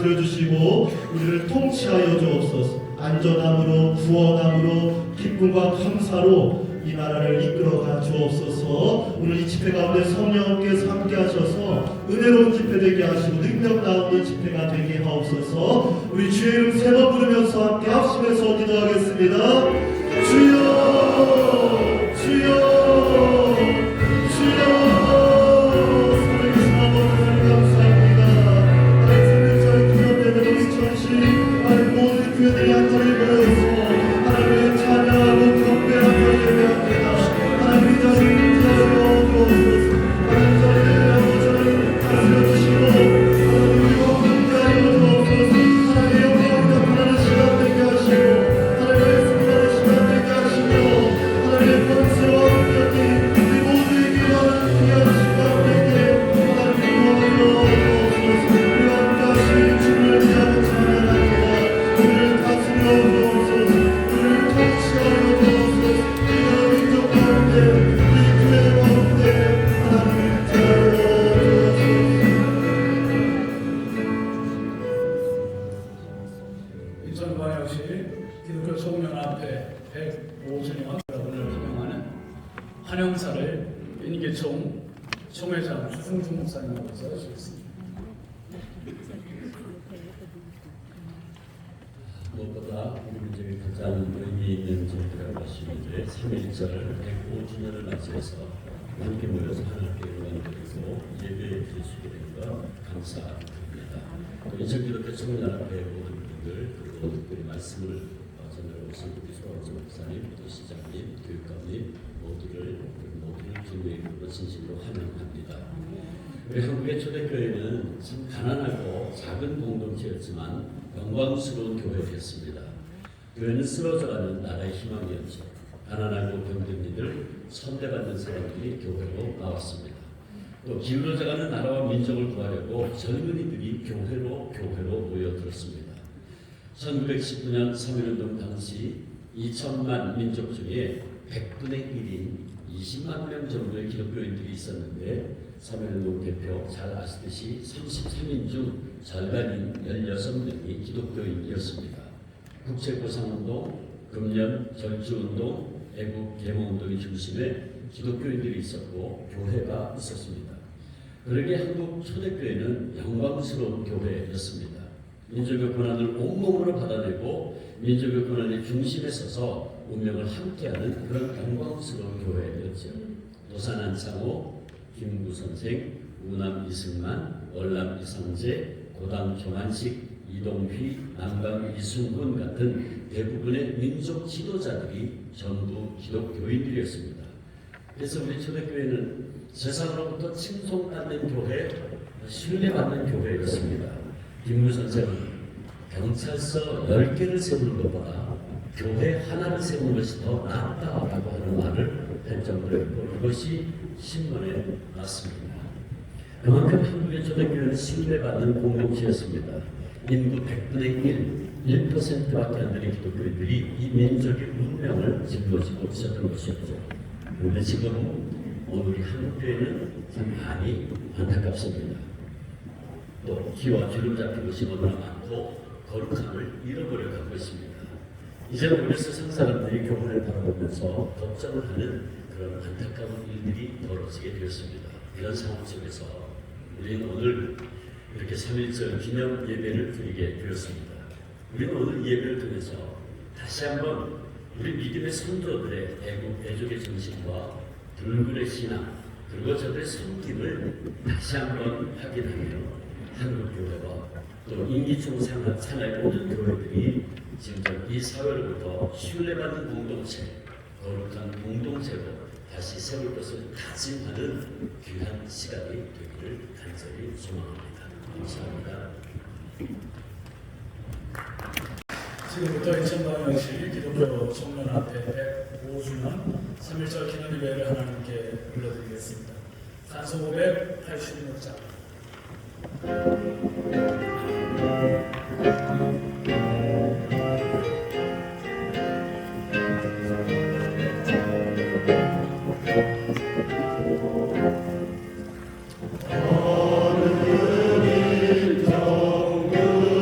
다스려 주시고 우리를 통치하여 주옵소서. 안전함으로 구원함으로 기쁨과 감사로 이 나라를 이끌어가 주옵소서. 오늘 이 집회 가운데 성령께서 함께 하셔서 은혜로운 집회 되게 하시고 능력 나오는 집회가 되게 하옵소서. 우리 주의 이름 세 번 부르면서 함께 합심해서 기도하겠습니다. 주여 주여 주여. 교회들이 한 자리에 모여있어 하나님의 찬양하고 경배하며 예배합니다. 하나님 이 자리를 기다려 주옵소서. 하나님 자리를 아버지를 다스려 주시고 하나님 우리와 함께하여 주옵소서. 하나님의 영광을 나타나는 시간 되게 하시고 하나님의 승리하는 시간 되게 하시며 하나님의 권세와 능력이 우리 모두에게 나는 귀한 시간 되게 하나님 도와주옵소서. 우리와 함께하신 주를 위하여 찬양합니다. 우리를 다스려 주옵소서. 우리를 통치하여 주옵소서. 이 민족 가운데 이 교회 가운데 하나님을 대하여 주옵소서. 인천광역시 기독교 총연합회 105주년 여러분을 환영하는 환영사를 인계총 총회장 추승준 목사님으로서 주셨습니다. 무엇보다 우리 민족의 가장 의미 있는 절기라고 하시는데 3.1절 105주년을 맞이해서 함께 모여서 하나님께 영광드리고 예배 드리시게 된 것 감사드립니다. 인천기독교 총연합회 모든 분들 그리고 특별히 말씀을 전하러 오신 우리 소방서 목사님, 또 시장님, 교육감님 모두를 주님의 이름으로 진심으로 환영합니다. 우리 한국의 초대교회는 참 가난하고 작은 공동체였지만 영광스러운 교회였습니다. 교회는 쓰러져가는 나라의 희망이었죠. 가난하고 병든 이들, 선대받는 사람들이 교회로 나왔습니다. 또 기울어져가는 나라와 민족을 구하려고 젊은이들이 교회로 모여들었습니다. 1919년 3.1운동 당시 2천만 민족 중에 100분의 1인 20만 명 정도의 기독교인들이 있었는데 3.1운동 대표 잘 아시듯이 33인 중 절반인 16명이 기독교인이었습니다. 국채보상운동, 금년 절주운동, 애국 개몽운동의 중심에 기독교인들이 있었고 교회가 있었습니다. 그러기에 한국 초대교회는 영광스러운 교회였습니다. 민족의 고난을 온몸으로 받아내고 민족의 고난의 중심에 서서 운명을 함께하는 그런 영광스러운 교회였죠. 도산 안창호, 김구 선생, 우남 이승만, 월남 이상재, 고당 조만식, 이동휘, 남강 이순군 같은 대부분의 민족 지도자들이 전부 기독교인들이었습니다. 그래서 우리 초대교회는 세상으로부터 칭송받는 교회, 신뢰받는 교회였습니다. 김구 선생은 경찰서 10개를 세우는 것보다 교회 하나를 세우는 것이 더 낫다라고 하는 말을 한 정도로 했고 그것이 신문에 났습니다. 그만큼 한국의 초대교회는 신뢰받는 공동체였습니다. 인구 100분의 1%밖에 안 되는 기독교인들이 이 민족의 운명을 짊어지고 있었던 것이었죠. 그런데 지금 오늘 우리 한국교회는 참 많이 안타깝습니다. 또 기와 주름 잡힌 것이 너무나 많고 거룩함을 잃어버려 가고 있습니다. 이제는 우리 세상 사람들이 교회를 바라보면서 걱정을 하는 그런 안타까운 일들이 벌어지게 되었습니다. 이런 상황 속에서 우리는 오늘 이렇게 3.1절 기념 예배를 드리게 되었습니다. 우리는 오늘 이 예배를 통해서 다시 한번 우리 믿음의 선조들의 애국, 애족의 정신과 불굴의 신앙 그리고 저들의 섬김을 다시 한번 확인하며 한국교회와 또 임기총 산하의 모든 교회들이 지금 이 사회로부터 신뢰받는 공동체, 거룩한 공동체로 다시 세울 것을 다짐하는 귀한 시간이 되기를 간절히 소망합니다. 감사합니다. 지금부터 인천광역시 기독교 총연합회 105주년 3.1절 기념예배를 하나님께 불러드리겠습니다. 단소 586장 하늘이 정금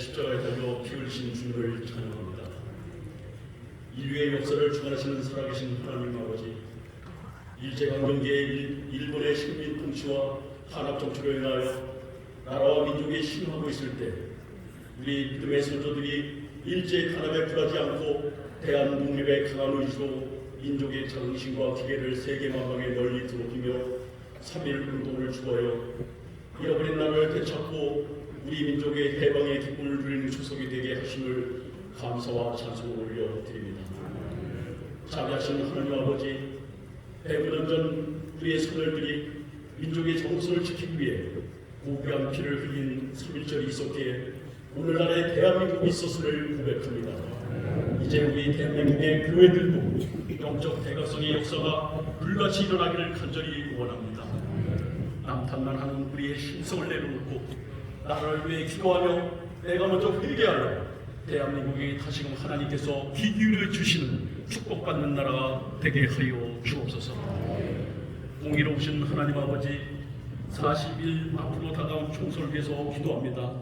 십자가에 달려 피 흘리신 주님을 찬양합니다. 인류의 역사를 주관하시는 살아계신 하나님 아버지, 일제강점기에 일본의 식민 통치와 탄압 정책을 인하여 나라와 민족이 신음하고 있을 때 우리 믿음의 선조들이 일제 탄압에 굴하지 않고 대한 독립의 강한 의지로 민족의 자긍심과 기계를 세계 만방에 널리 드높이며 3.1 운동을 주도하여 잃어버린 나라를 되찾고 우리 민족의 해방의 기쁨을 누리는 추석이 되게 하심을 감사와 찬송을 올려드립니다. 자비하신 하나님 아버지, 100년 전 우리의 선열들이 민족의 정서를 지키기 위해 고귀한 피를 흘린 3.1절이 있었기에 오늘날의 대한민국이 있었음을 고백합니다. 이제 우리 대한민국의 교회들도 영적 대각성의 역사가 불같이 일어나기를 간절히 원합니다. 남탄난하는 우리의 신성을 내려놓고 나라를 위해 기도하며 내가 먼저 회개하여 대한민국이 다시금 하나님께서 귀 기울여 주시는 축복받는 나라가 되게 하여 주옵소서. 공의로우신 하나님 아버지, 40일 앞으로 다가온 총선을 위해서 기도합니다.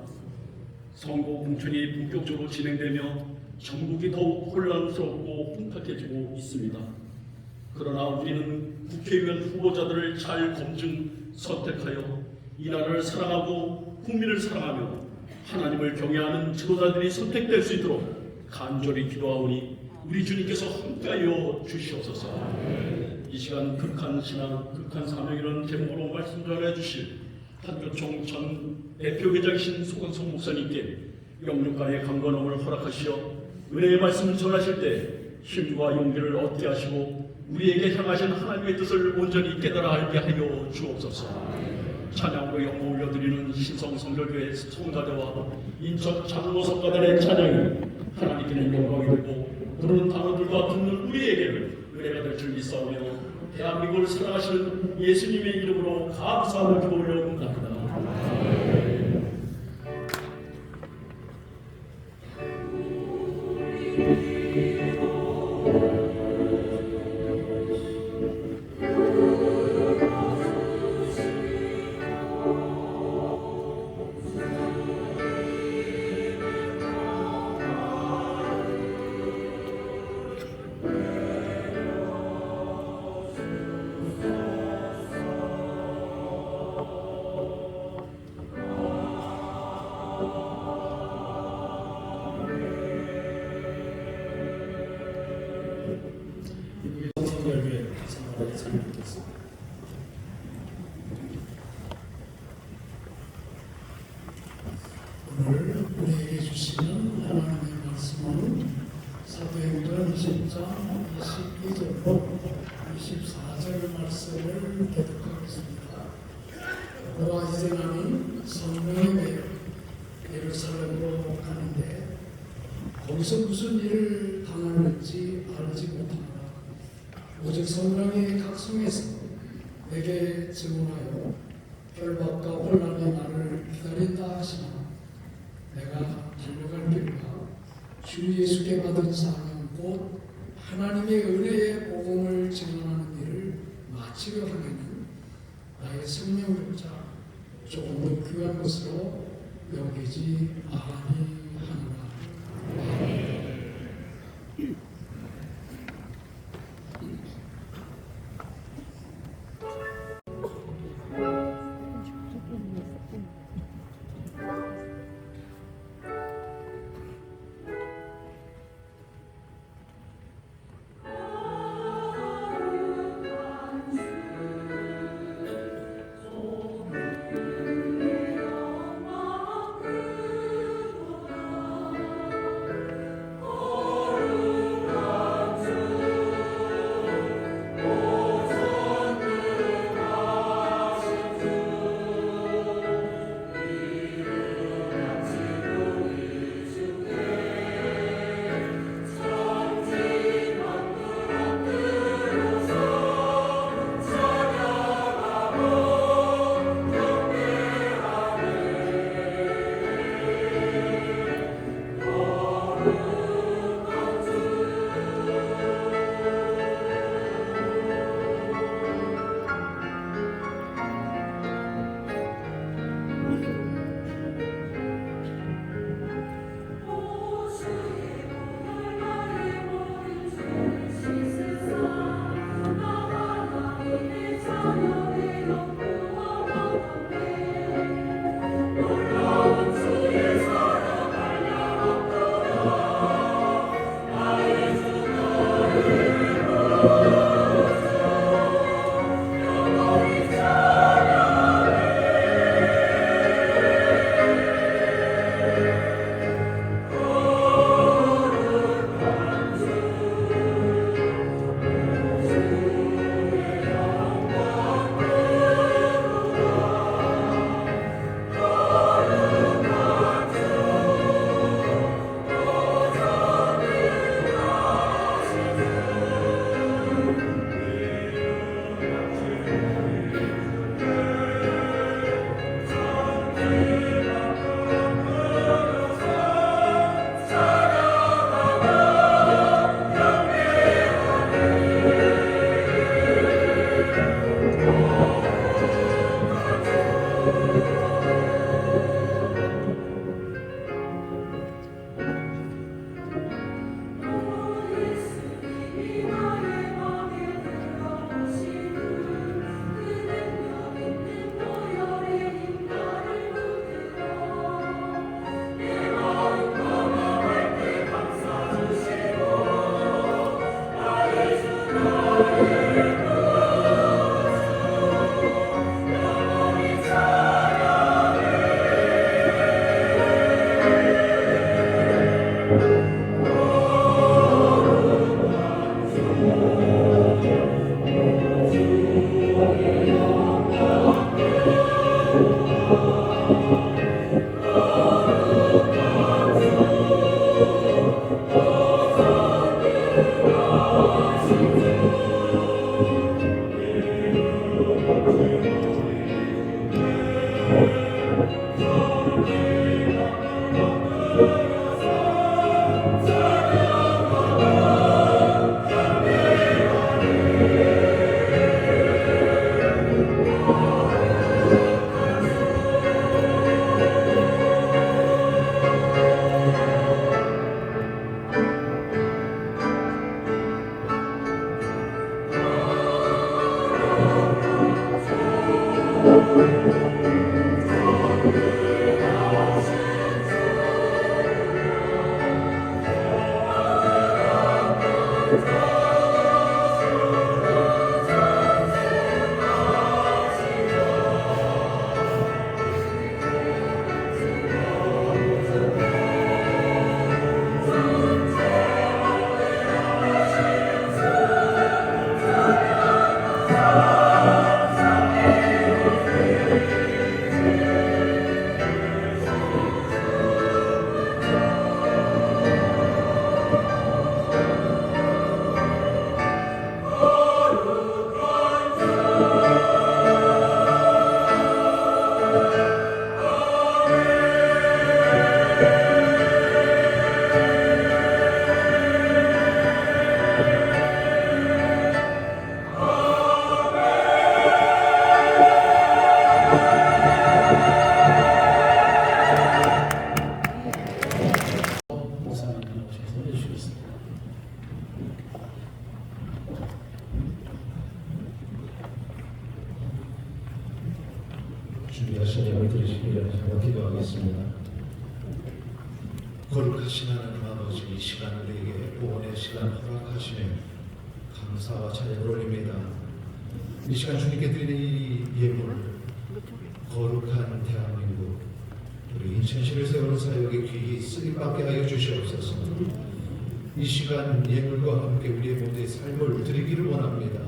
선거 공천이 본격적으로 진행되며 전국이 더욱 혼란스럽고 혼탁해지고 있습니다. 그러나 우리는 국회의원 후보자들을 잘 검증 선택하여 이 나라를 사랑하고 국민을 사랑하며 하나님을 경외하는 지도자들이 선택될 수 있도록 간절히 기도하오니 우리 주님께서 함께하여 주시옵소서. 이 시간 극한 신앙, 극한 사명이라는 제목으로 말씀 전해 주실 한교총 전 대표회장이신 소강성 목사님께 영육간의 강건함을 허락하시어 은혜의 말씀을 전하실 때 힘과 용기를 얻게 하시고 우리에게 향하신 하나님의 뜻을 온전히 깨달아 알게 하여 주옵소서. 찬양으로 영광 올려드리는 신성성결교회 성가대와 인천 장로석가단의 찬양이 하나님께는 영광이 되고 부르는 단어들과 듣는 우리에게는 은혜가 될 줄 믿사오며 대한민국을 사랑하시는 예수님의 이름으로 감사하며 기도 올려옵니다. 성결교회 생활에 참여하겠습니다. 오늘 우리에게 주시는 하나님의 말씀은 사도행전 10장 22절로 24절 말씀을 기록하겠습니다. 너와 이제 나는 성령에 매여 예루살렘으로 가는데 거기서 무슨 일을 당하는지 알지 못하노라. 오직 성령의 각성에서 내게 증언하여 결박과 혼란이 나를 기다린다 하시나 내가 달려갈 길과 주 예수께 받은 사명 곧 하나님의 은혜의 복음을 증언하는 일을 마치려 하면은 나의 생명조차 조금 더 귀한 것으로 여기지 아니하노라. 목사님 나오셔서 해주시겠습니다. 준비하신 예물 드리시기를 제가 기도하겠습니다. 거룩하신 하나님 아버지, 이 시간을 우리에게 구원의 시간 허락하시며 감사와 찬양을 올립니다. 이 시간 주님께 드리는 이 예물, 거룩한 대한민국, 우리 인천시를 세우는 사역에 귀히 쓰임받게 하여 주시옵소서. 이 시간 예물과 함께 우리의 모두의 삶을 드리기를 원합니다.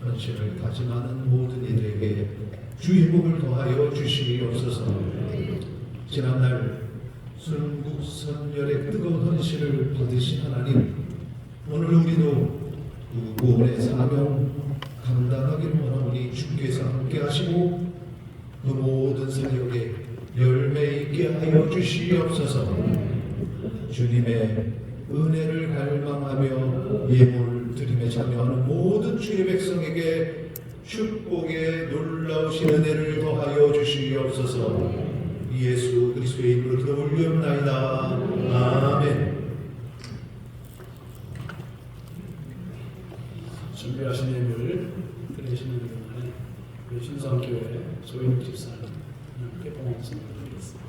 헌신을 다짐하는 모든 이들에게 주의 복을 더하여 주시옵소서. 지난날 순국선열의 뜨거운 헌신을 받으신 하나님, 오늘 우리도 그 구원의 사명 감당하기를 원하오니 주께서 함께 하시고 그 모든 사역에 열매 있게 하여 주시옵소서. 주님의 은혜를 갈망하며 예물 드림에 참여하는 모든 주의 백성에게 축복의 놀라우신 은혜를 더하여 주시옵소서. 예수 그리스도의 이름으로 기도 올리옵나이다. 아멘. 준비하신 예물을 드리시는 동안에 우리 신성교회 조인욱 집사님 함께 봉헌 드리겠습니다.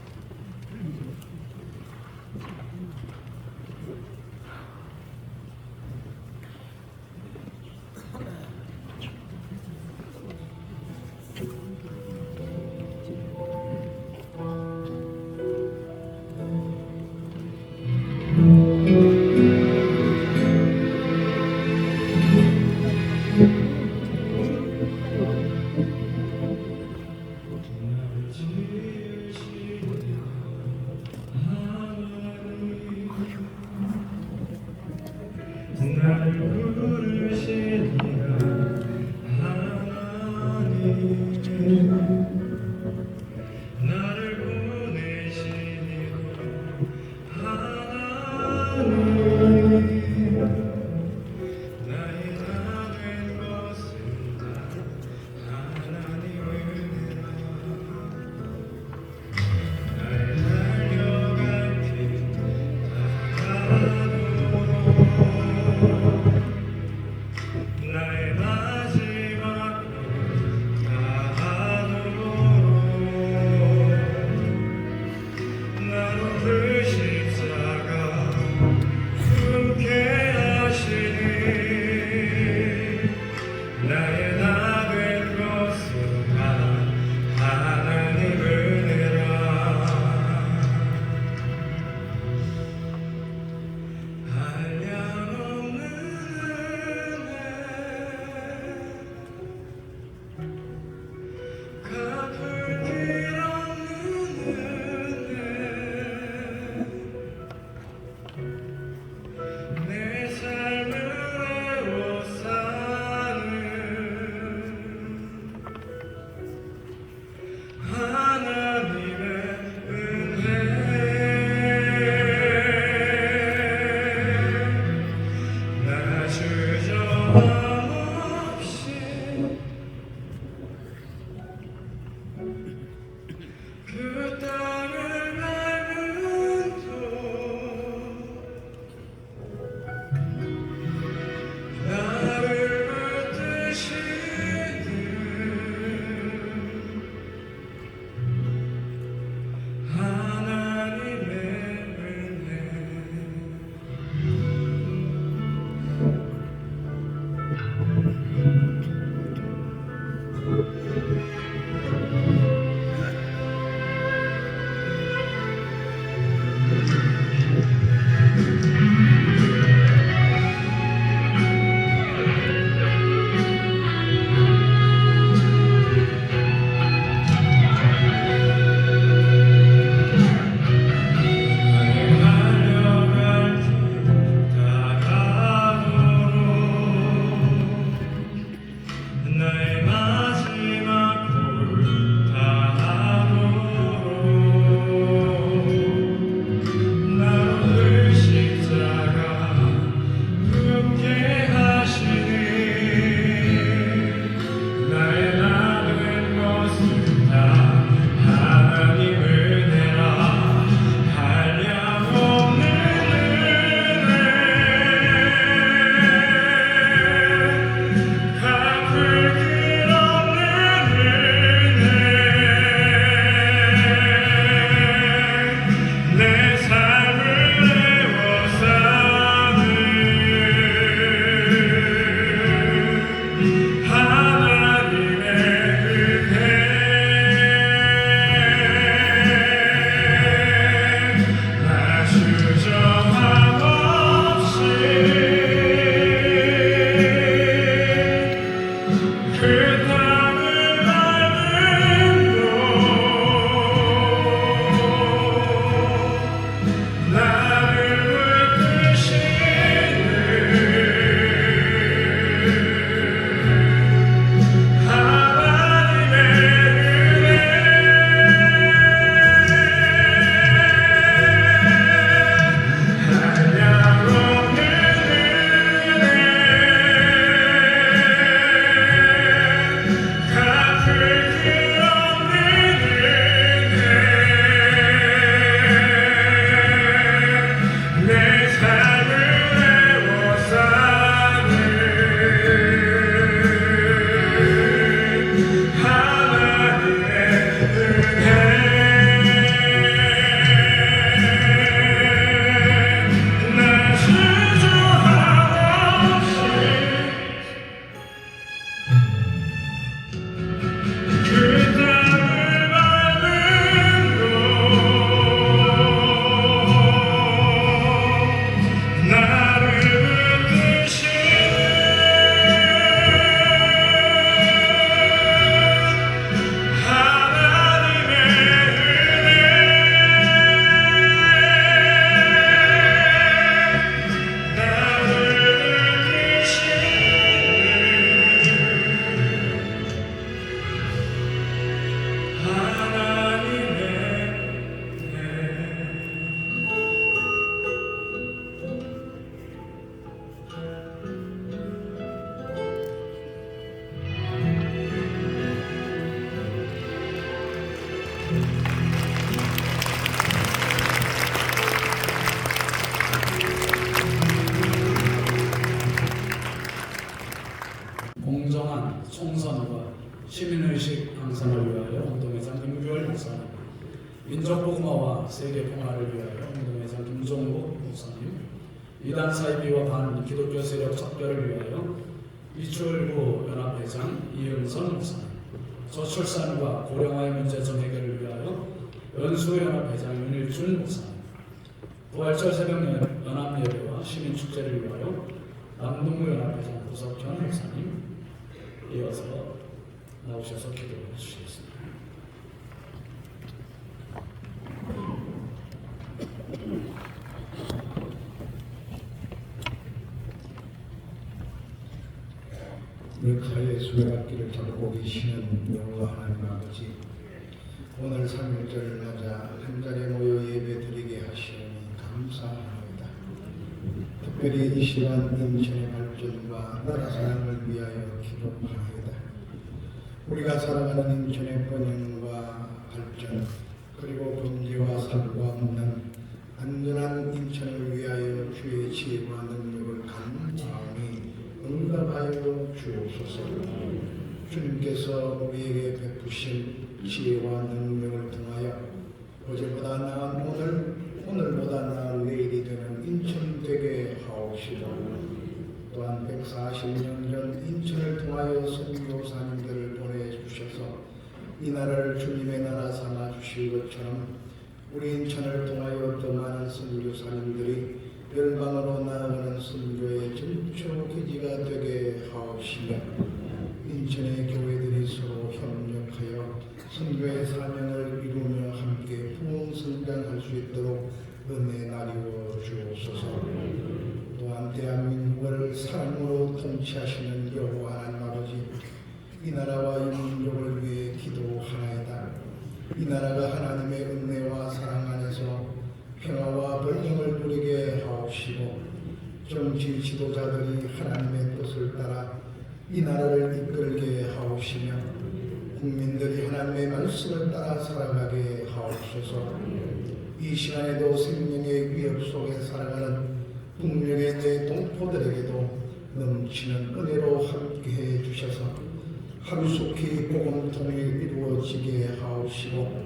김종국 목사님, 이단 사이비와 반 기독교 세력 척결을 위하여 이출구 연합회장 이은선 목사님, 저출산과 고령화의 문제 전 해결을 위하여 연수연합회장 윤일준 목사님, 부활절 새벽 연합예배와 시민축제를 위하여 남동구연합회장 고석현 목사님, 이어서 나오셔서 기도해 주시겠습니다. 역사의 수레바퀴를 잡고 계시는 여호와 하나님 아버지, 오늘 3일절을 맞아 한자리에 모여 예배드리게 하시니 감사합니다. 특별히 이 시간 인천의 발전과 나라 사랑을 위하여 기도합니다. 우리가 살아가는 인천의 번영과 발전, 그리고 범죄와 사고가 없는 안전한 인천을 위하여 주의 지혜와 능력을 간절히 응답하여 주옵소서. 주님께서 우리에게 베푸신 지혜와 능력을 통하여 어제보다 나은 오늘, 오늘보다 나은 내일이 되는 인천 되게 하옵시고, 또한 140년 전 인천을 통하여 선교사님들을 보내주셔서 이 나라를 주님의 나라 삼아 주실 것처럼 우리 인천을 통하여 더 많은 선교사님들이 열방으로 나아가는 선교의 전초 기지가 되게 하옵시며, 인천의 교회들이 서로 협력하여 선교의 사명을 이루며 함께 부흥 성장할 수 있도록 은혜 나리워 주옵소서. 또한 대한민국을 사랑으로 통치하시는 여호와 하나님 아버지, 이 나라와 이 민족을 위해 기도하나이다. 이 나라가 하나님의 은혜와 사랑 안에서 평화와 번영을 누리게 하옵시고, 정치 지도자들이 하나님의 뜻을 따라 이 나라를 이끌게 하옵시며, 국민들이 하나님의 말씀을 따라 살아가게 하옵소서. 이 시간에도 생명의 위협 속에 살아가는 북녘의 내 동포들에게도 넘치는 은혜로 함께해 주셔서 하루속히 복음 통일이 이루어지게 하옵시고,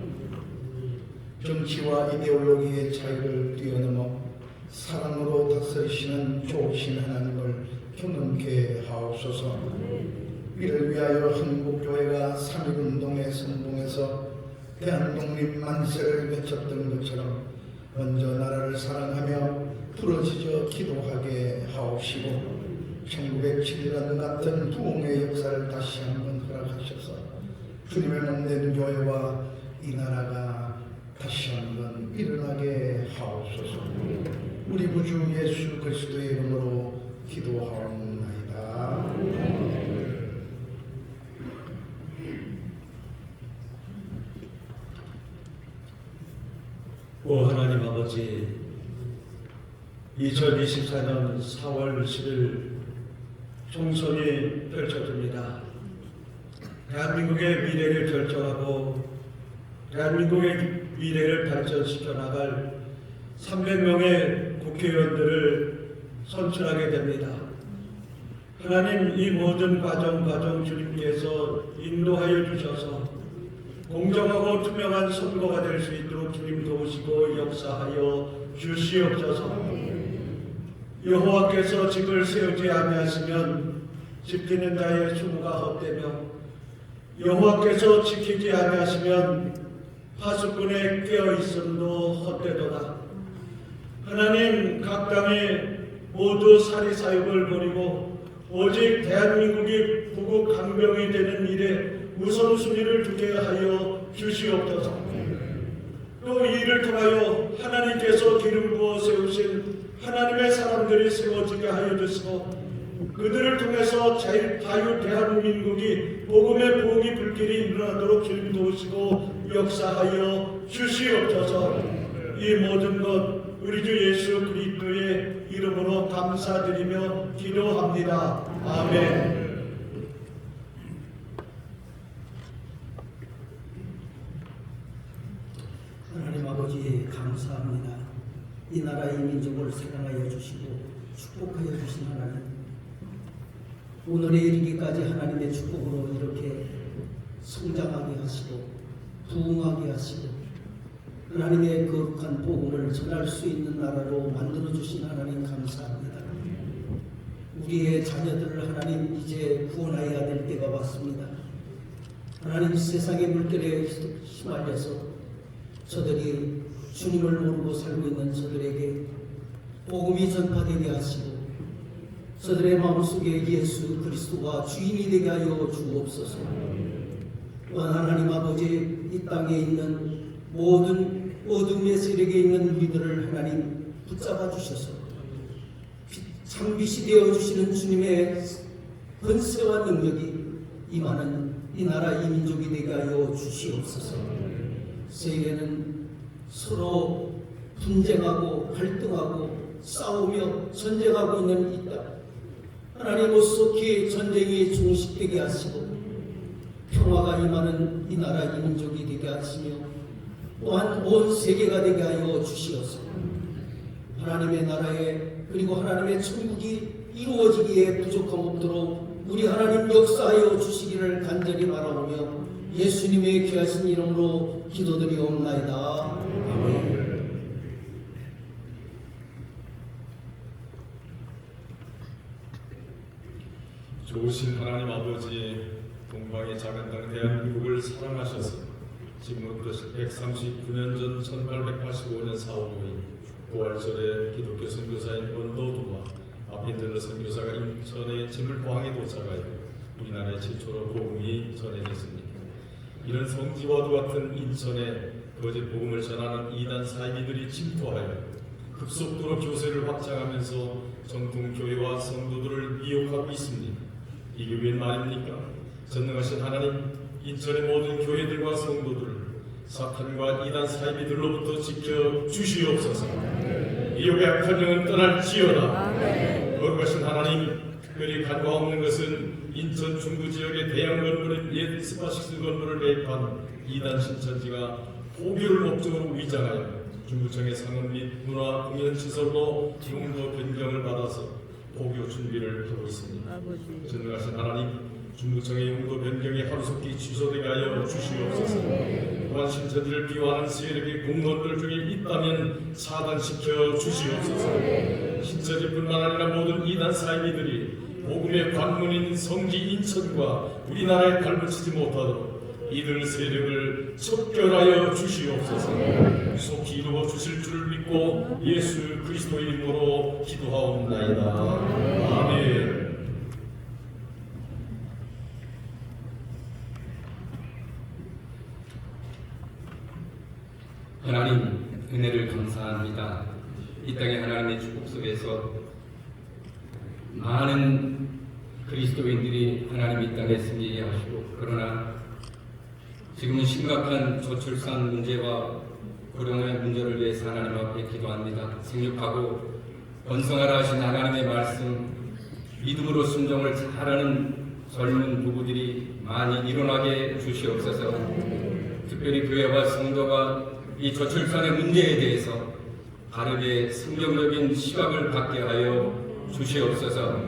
정치와 이데올로기의 차이를 뛰어넘어 사랑으로 다스리시는 좋으신 하나님을 경험케 하옵소서. 이를 위하여 한국교회가 3.1운동에 성공해서 대한독립 만세를 외쳤던 것처럼 먼저 나라를 사랑하며 부러지져 기도하게 하옵시고, 1907년 같은 부흥의 역사를 다시 한번 허락하셔서 주님의 몸된 교회와 이 나라가 다시 한번 일어나게 하옵소서. 우리 구주 예수 그리스도의 이름으로 기도하옵나이다. 오 하나님 아버지, 2024년 4월 10일 총선이 펼쳐집니다. 대한민국의 미래를 결정하고 대한민국의 미래를 발전시켜 나갈 300명의 국회의원들을 선출하게 됩니다. 하나님, 이 모든 과정 주님께서 인도하여 주셔서 공정하고 투명한 선거가 될 수 있도록 주님 도우시고 역사하여 주시옵소서. 여호와께서 집을 세우지 아니하시면 지키는 자의 수고가 헛되며, 여호와께서 지키지 아니하시면 파수꾼의 깨어 있음도 헛되도다. 하나님, 각 당에 모두 사리사욕을 버리고 오직 대한민국이 부국 강병이 되는 일에 우선순위를 두게 하여 주시옵소서. 또 이 일을 통하여 하나님께서 기름 부어 세우신 하나님의 사람들이 세워지게 하여 주시고, 그들을 통해서 자유 대한민국이 복음의 부흥이 불길이 일어나도록 주님 도우시고 역사하여 주시옵소서. 이 모든 것 우리 주 예수 그리스도의 이름으로 감사드리며 기도합니다. 아멘. 하나님 아버지 감사합니다. 이 나라의 민족을 사랑하여 주시고 축복하여 주신 하나님, 오늘에 이르기까지 하나님의 축복으로 이렇게 성장하게 하시고 부흥하게 하시고 하나님의 거룩한 복음을 전할 수 있는 나라로 만들어 주신 하나님 감사합니다. 우리의 자녀들을 하나님 이제 구원하여야 될 때가 왔습니다. 하나님 세상의 물결에 휘말려서 저들이 주님을 모르고 살고 있는 저들에게 복음이 전파되게 하시고 저들의 마음속에 예수 그리스도가 주인이 되게 하여 주옵소서. 또한 하나님 아버지 이 땅에 있는 모든 어둠의 세력에 있는 우리들을 하나님 붙잡아 주셔서 참빛이 되어 주시는 주님의 권세와 능력이 임하는 이 나라 이 민족이 되게 하여 주시옵소서. 세계는 서로 분쟁하고 갈등하고 싸우며 전쟁하고 있는 이 땅, 하나님 옷속히 전쟁이 종식되게 하시고 평화가 임하는 이 나라 이 민족이 되게 하시며 또한 온 세계가 되게 하여 주시옵소서. 하나님의 나라에 그리고 하나님의 천국이 이루어지기에 부족함 없도록 우리 하나님 역사하여 주시기를 간절히 바라오며 예수님의 귀하신 이름으로 기도드리옵나이다. 아멘. 좋으신 하나님 아버지, 동방의 작은 땅 대한민국을 사랑하셔서 지금으로부터 139년 전 1885년 4월 5일 부활절에 기독교 선교사인 원도두와 아펜젤러 선교사가 인천의 제물포항에 도착하여 우리나라의 최초로 복음이 전해졌습니다. 이런 성지와도 같은 인천에 거짓 복음을 전하는 이단 사이비들이 침투하여 급속도로 교세를 확장하면서 정통 교회와 성도들을 미혹하고 있습니다. 이게 웬 말입니까? 전능하신 하나님, 인천의 모든 교회들과 성도들을 사탄과 이단 사이비들로부터 지켜 주시옵소서. 미혹의 악한 영은 떠날지어다. 거룩하신 하나님, 특별히 간과 없는 것은 인천 중구 지역의 대형 건물인 옛 스파식스 건물을 매입한 이단 신천지가 포교를 목적으로 위장하여 중구청의 상업 및 문화 공연 시설로 용도 변경을 받아서 포교 준비를 하고 있습니다. 전능하신 하나님, 중구청의 용도 변경이 하루속히 취소되게 하여 주시옵소서. 또한 신천지를 비호하는 세력의 공무원들 중에 있다면 차단시켜 주시옵소서. 신천지뿐만 아니라 모든 이단 사이비들이 복음의 관문인 성지 인천과 우리나라에 발붙이지 못하도록 이들 세력을 척결하여 주시옵소서. 속히 이루어 주실 줄을 믿고 예수 그리스도의 이름으로 기도하옵나이다. 아멘. 하나님 은혜를 감사합니다. 이 땅에 하나님의 축복 속에서 많은 그리스도인들이 하나님 이 땅에 승리하게 하시고, 그러나 지금은 심각한 저출산 문제와 고령의 문제를 위해서 하나님 앞에 기도합니다. 생육하고 번성하라 하신 하나님의 말씀, 믿음으로 순종을 잘하는 젊은 부부들이 많이 일어나게 주시옵소서. 특별히 교회와 성도가 이 저출산의 문제에 대해서 바르게 성경적인 시각을 갖게 하여 주시옵소서.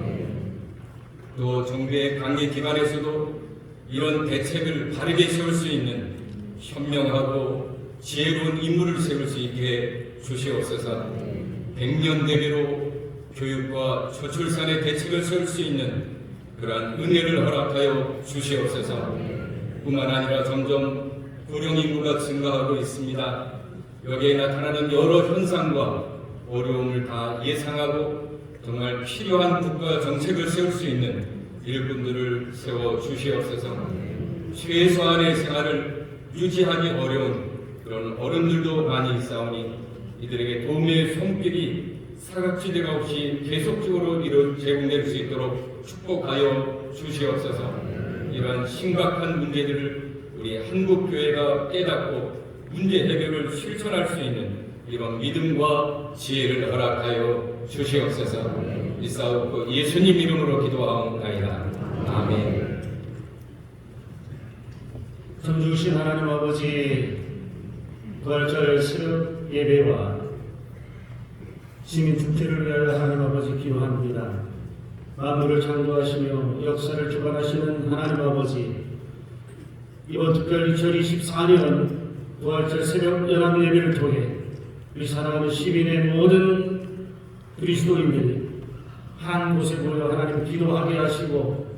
또 정부의 관계 기관에서도 이런 대책을 바르게 세울 수 있는 현명하고 지혜로운 인물을 세울 수 있게 주시옵소서. 100년 대계로 교육과 저출산의 대책을 세울 수 있는 그러한 은혜를 허락하여 주시옵소서. 뿐만 아니라 점점 고령 인구가 증가하고 있습니다. 여기에 나타나는 여러 현상과 어려움을 다 예상하고 정말 필요한 국가 정책을 세울 수 있는 일꾼들을 세워 주시옵소서. 최소한의 생활을 유지하기 어려운 그런 어른들도 많이 있사오니 이들에게 도움의 손길이 사각지대가 없이 계속적으로 제공될 수 있도록 축복하여 주시옵소서. 이러한 심각한 문제들을 우리 한국교회가 깨닫고 문제 해결을 실천할 수 있는 이런 믿음과 지혜를 허락하여 주시옵소서. 이사옵고 예수님 이름으로 기도하옵나이다. 아멘. 전주신 하나님 아버지, 부활절 새벽 예배와 시민 축제를 위하여 하나님 아버지 기도합니다. 만물을 창조하시며 역사를 주관하시는 하나님 아버지, 이번 특별 2024년 부활절 새벽 연합 예배를 통해 우리 사랑하는 시민의 모든 그리스도인들이 한 곳에 모여 하나님 기도하게 하시고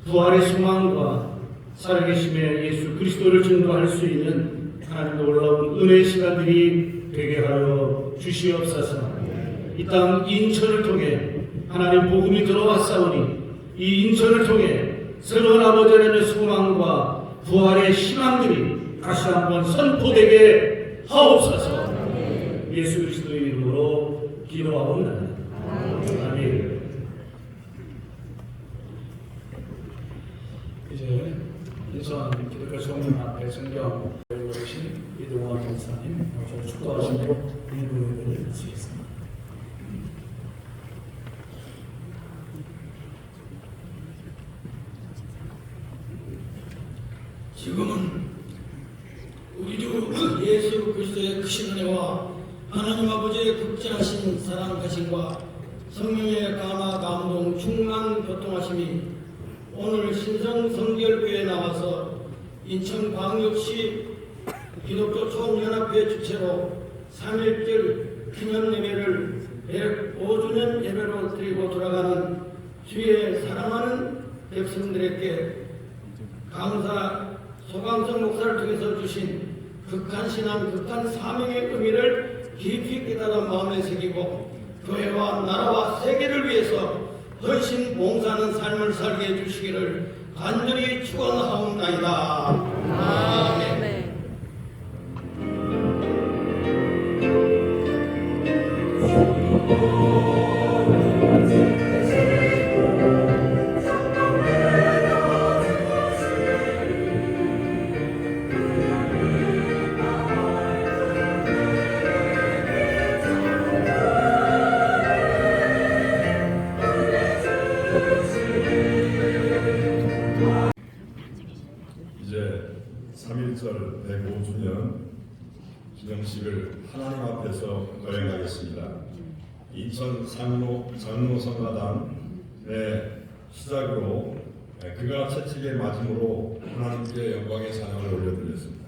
부활의 소망과 살아계심의 예수 그리스도를 증거할 수 있는 하나님의 놀라운 은혜의 시간들이 되게 하여 주시옵소서. 이 땅 인천을 통해 하나님 복음이 들어왔사오니 이 인천을 통해 새로운 아버지 하나님의 소망과 부활의 희망들이 다시 한번 선포되게 하옵소서. 예수 그리스도의 이름으로 기도하옵나이다. 아멘. 이제 인천 기독교 성문 앞에 성경 배우고 계신 이동환 목사님 저를 축도하시고 인도를 마치겠습니다. 지금은 우리 주 예수 그리스도의 크신 은혜와 하나님 아버지의 극진하신 사랑하심과 성령의 감화 감동 충만 교통하심이 오늘 신성 성결교회에 나와서 인천광역시 기독교 총연합회 주최로 3.1절 기념 예배를 105주년 예배로 드리고 돌아가는 주의 사랑하는 백성들에게 감사 소강성 목사를 통해서 주신 극한 신앙, 극한 사명의 의미를 깊이 깨달아 마음에 새기고 교회와 나라와 세계를 위해서 헌신 봉사하는 삶을 살게 해주시기를 간절히 축원하옵나이다. 아멘. 이제 3.1절 105주년 기념식을 하나님 앞에서 거행하겠습니다. 인천 장로성가당의 시작으로 그가 채찍에 맞음으로 하나님께 영광의 찬양을 올려드렸습니다.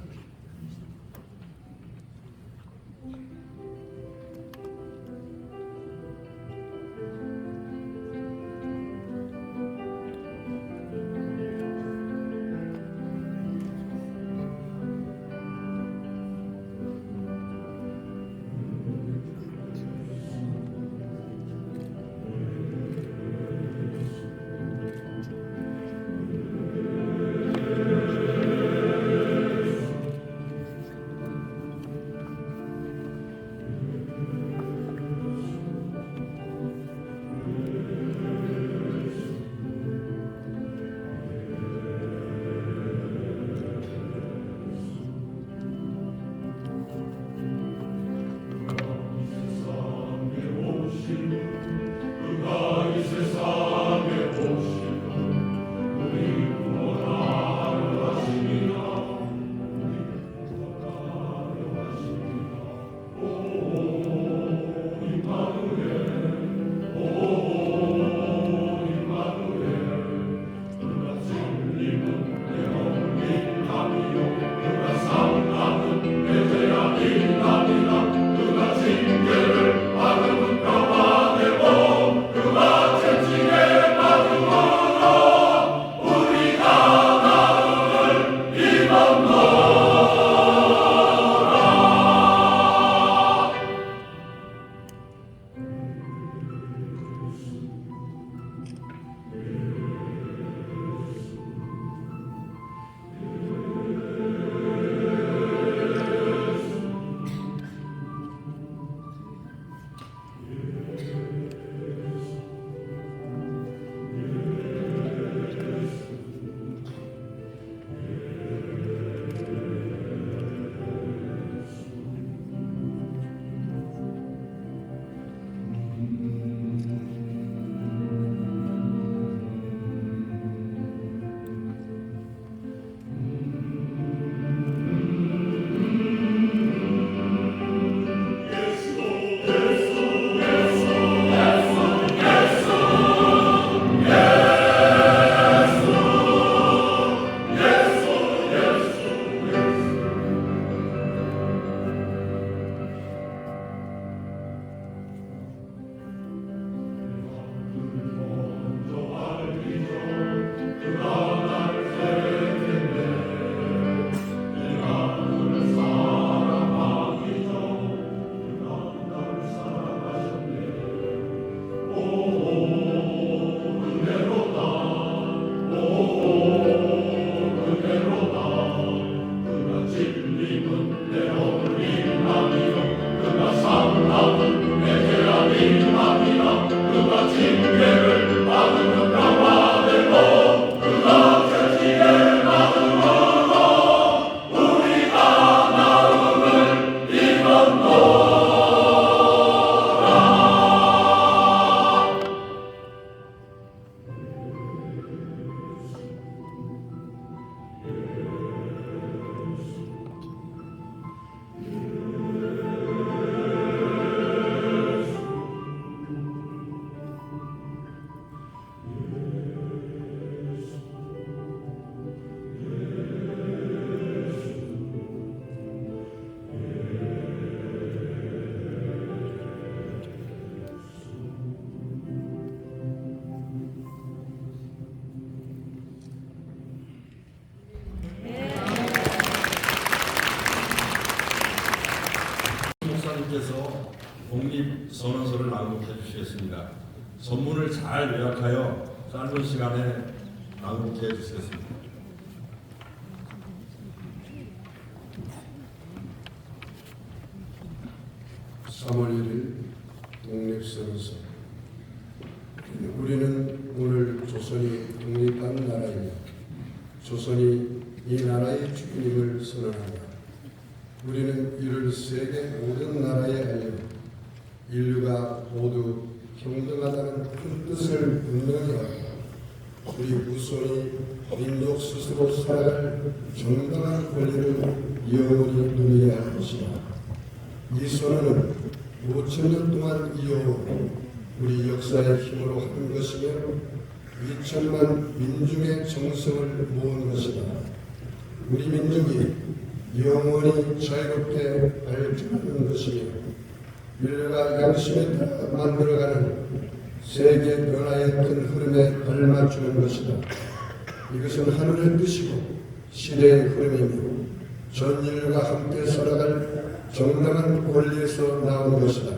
낭독해 주시겠습니다. 전문을 잘 요약하여 짧은 시간에 낭독해 주시겠습니다. 독립선언서. 우리는 오늘 조선이 독립한 나라이며 조선이 이 나라의 주인임을 선언한다. 우리는 이를 세계 모든 나라에 알려 인류가 모두 평등하다는 큰 뜻을 분명히 하고 우리 후손이 민족 스스로 살아갈 정당한 권리를 영원히 누리게 할 것이다. 이 선언은 5,000년 동안 이어온 우리 역사의 힘으로 한 것이며 2천만 민중의 정성을 모은 것이다. 우리 민족이 영원히 자유롭게 발전하는 것이며 인류가 양심에 따라 만들어가는 세계 변화의 큰 흐름에 발맞추는 것이다. 이것은 하늘의 뜻이고 시대의 흐름이며 전 인류가 함께 살아갈 정당한 권리에서 나온 것이다.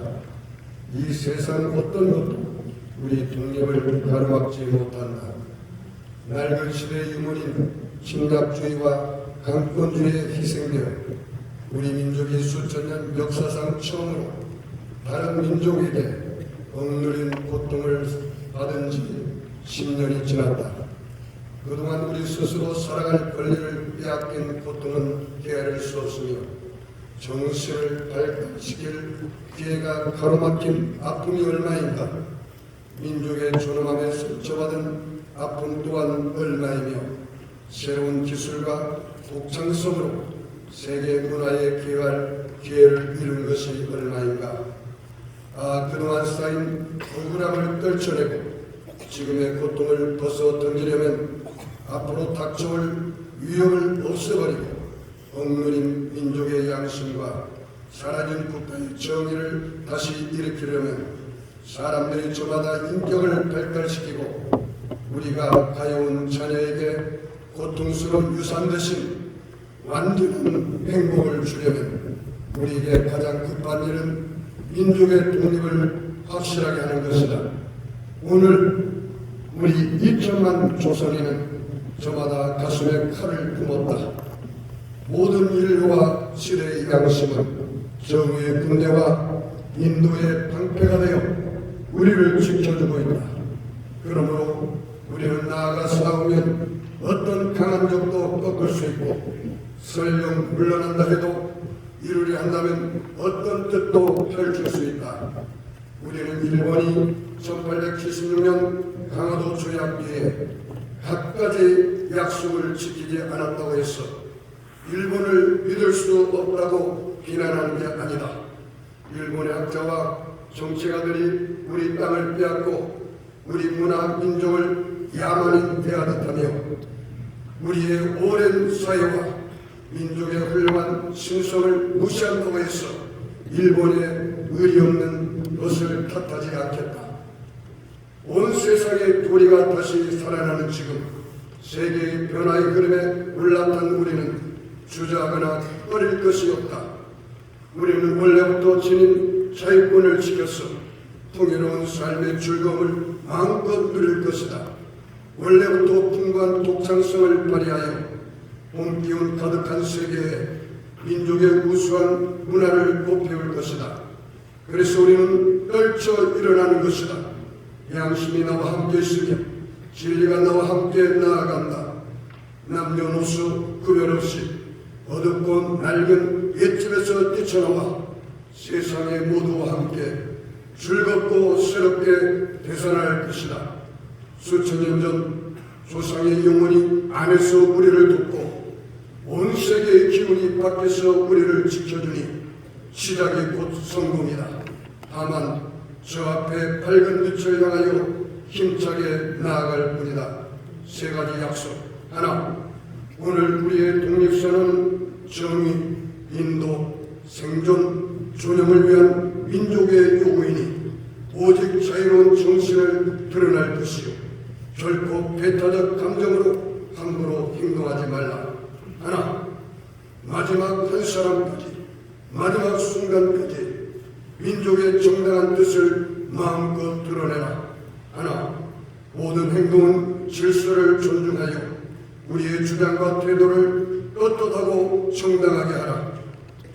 이 세상 어떤 것도 우리 독립을 가로막지 못한다. 낡은 시대의 유물인 침략주의와 강권주의에 희생되어 우리 민족이 수천 년 역사상 처음으로 다른 민족에게 억누린 고통을 받은 지 10년이 지났다. 그동안 우리 스스로 살아갈 권리를 빼앗긴 고통은 헤아릴 수 없으며 정신을 발달시킬 기회가 가로막힌 아픔이 얼마인가. 민족의 존엄함에 상처받은 아픔 또한 얼마이며 새로운 기술과 독창성으로 세계 문화에 기여할 기회를 잃은 것이 얼마인가. 그동안 쌓인 억울함을 떨쳐내고 지금의 고통을 벗어 던지려면 앞으로 닥쳐올 위협을 없애버리고 억누린 민족의 양심과 사라진 국가의 정의를 다시 일으키려면 사람들이 저마다 인격을 발달시키고 우리가 가여운 자녀에게 고통스러운 유산 대신 완전한 행복을 주려면 우리에게 가장 급한 일은 민족의 독립을 확실하게 하는 것이다. 오늘 우리 2천만 조선인은 저마다 가슴에 칼을 품었다. 모든 인류와 시대의 양심은 정의의 군대와 인도의 방패가 되어 우리를 지켜주고 있다. 그러므로 우리는 나아가 싸우면 어떤 강한 적도 꺾을 수 있고 설령 물러난다 해도 이루려 한다면 어떤 뜻도 펼칠 수 있다. 우리는 일본이 1876년 강화도 조약 뒤에 갖가지 약속을 지키지 않았다고 해서 일본을 믿을 수 없다고 비난하는 게 아니다. 일본의 학자와 정치가들이 우리 땅을 빼앗고 우리 문화 민족을 야만인 대하듯하며 우리의 오랜 사회와 민족의 훌륭한 신성을 무시한다고 해서 일본의 의리 없는 것을 탓하지 않겠다. 온 세상의 도리가 다시 살아나는 지금 세계의 변화의 흐름에 올라탄 우리는 주저하거나 꺼릴 것이 없다. 우리는 원래부터 지닌 자유권을 지켜서 풍요로운 삶의 즐거움을 마음껏 누릴 것이다. 원래부터 풍부한 독창성을 발휘하여 봄기운 가득한 세계에 민족의 우수한 문화를 꽃피울 것이다. 그래서 우리는 떨쳐 일어나는 것이다. 양심이 나와 함께 있으며 진리가 나와 함께 나아간다. 남녀노소 구별 없이 어둡고 낡은 옛집에서 뛰쳐나와 세상의 모두와 함께 즐겁고 새롭게 되살아날 것이다. 수천 년 전 조상의 영혼이 안에서 우리를 돕고 온 세계의 기운이 밖에서 우리를 지켜주니 시작이 곧 성공이다. 다만 저 앞에 밝은 빛을 향하여 힘차게 나아갈 뿐이다. 세 가지 약속. 하나, 오늘 우리의 독립선언은 정의, 인도, 생존, 존엄을 위한 민족의 요구이니 오직 자유로운 정신을 드러날 것이요 결코 배타적 감정으로 함부로 행동하지 말라. 하나, 마지막 한 사람까지, 마지막 순간까지 민족의 정당한 뜻을 마음껏 드러내라. 하나, 모든 행동은 질서를 존중하여 우리의 주장과 태도를 떳떳하고 정당하게 하라.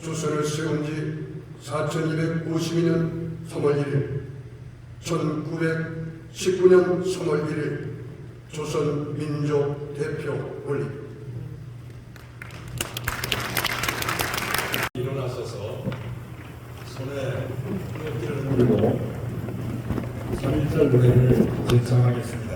조선을 세운 지 4252년 3월 1일, 1919년 3월 1일, 조선 민족 대표 올림. 일어나셔서 손에 꽃길을 흔들고 3.1절 노래를 제창하겠습니다.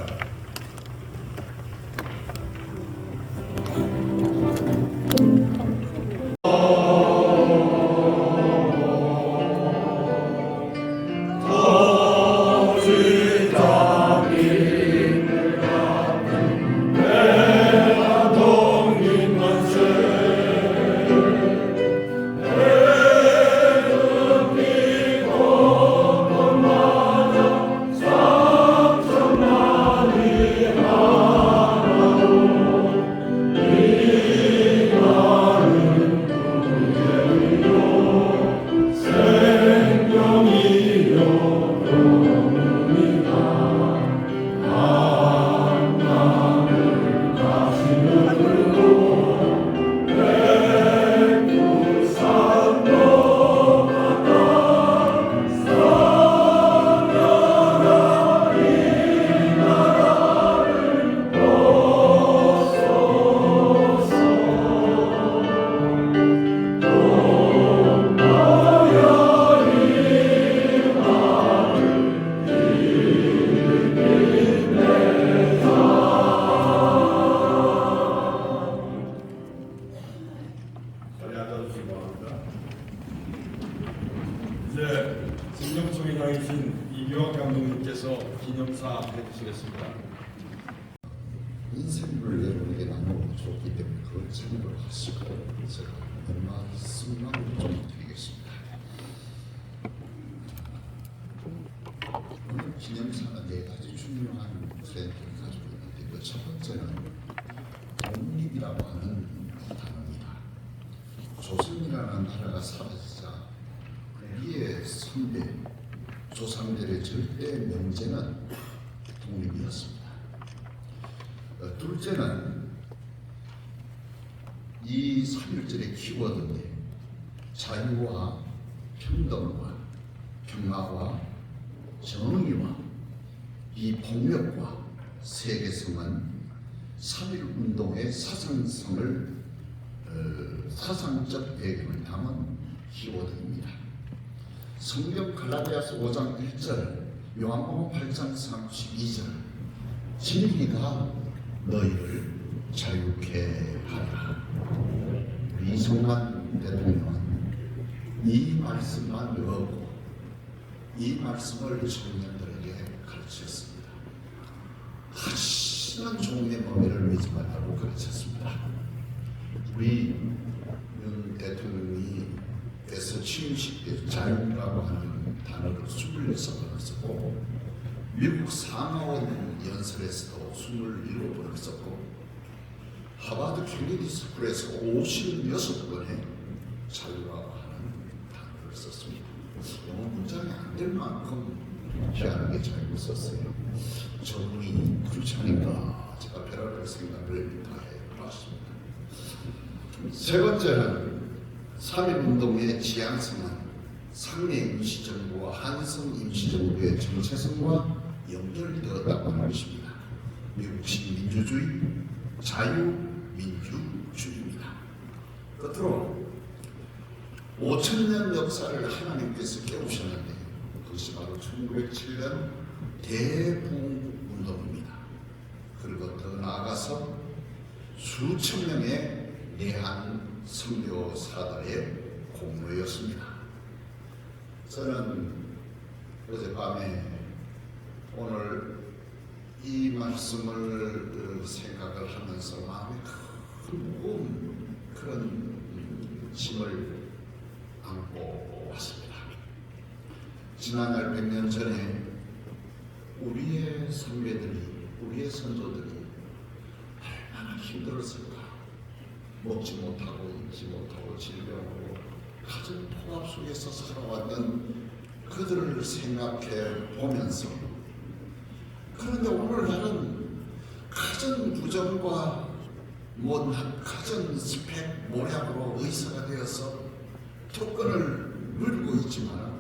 이제 진정총회장이신 이규학 감독님께서 기념사 해주시겠습니다. 인생을 여러분에게 나누고 줬기 때문에 그걸 참여를 하시고 제가 말씀만 좀 드리겠습니다. 오늘 기념사는 4가지 중요한 트렌드를 가지고 있는데 그 첫 번째는 독립이라고 하는 단어입니다. 조선이라는 나라가 사라지자 우리의 선배 조상들의 절대 명제는 독립이었습니다. 둘째는 이 3.1절의 키워드인데 자유와 평등과 평화와 정의와 비폭력과 세계성은 3.1운동의 사상성을 사상적 배경을 담은 키워드입니다. 성경 갈라디아서 5장 1절, 요한복음 8장 32절, 진리가 너희를 자유케 하라. 우리 이승만 대통령은 이 말씀만 외우고 이 말씀을 청년들에게 가르쳤습니다. 다시는 종의 법례를 매지 말라고 가르쳤습니다. 우리 윤 대통령이 에서 취임식 때 자유라고 하는 단어를 26번을 썼고 미국 상하원 연설에서도 27번을 썼고 하버드 케네디 스쿨에서 56번의 자유라고 하는 단어를 썼습니다. 영어 문장이 안 될 만큼 희한하게 자유를 썼어요. 저분이 그렇지 않을까 제가 별할 생각을 다해봤습니다. 세 번째는 3.1운동의 지향성은 상해 임시정부와 한성 임시정부의 정체성과 연결되었다고 하는 것입니다. 미국식 민주주의, 자유민주주의입니다. 끝으로 5,000년 역사를 하나님께서 깨우셨는데 그것이 바로 1907년 대부흥운동입니다. 그리고 더 나아가서 수천 명의 내한 선교사들의 공로였습니다. 저는 어젯밤에 오늘 이 말씀을 생각을 하면서 마음에 큰 무거운 그런 짐을 안고 왔습니다. 지난날 100년 전에 우리의 선배들이, 우리의 선조들이 얼마나 힘들었을까. 먹지 못하고 입지 못하고 질병하고 가정 통합 속에서 살아왔던 그들을 생각해 보면서, 그런데 오늘날은 가전 규정과 가전 스펙 모략으로 의사가 되어서 특권을 누리고 있지만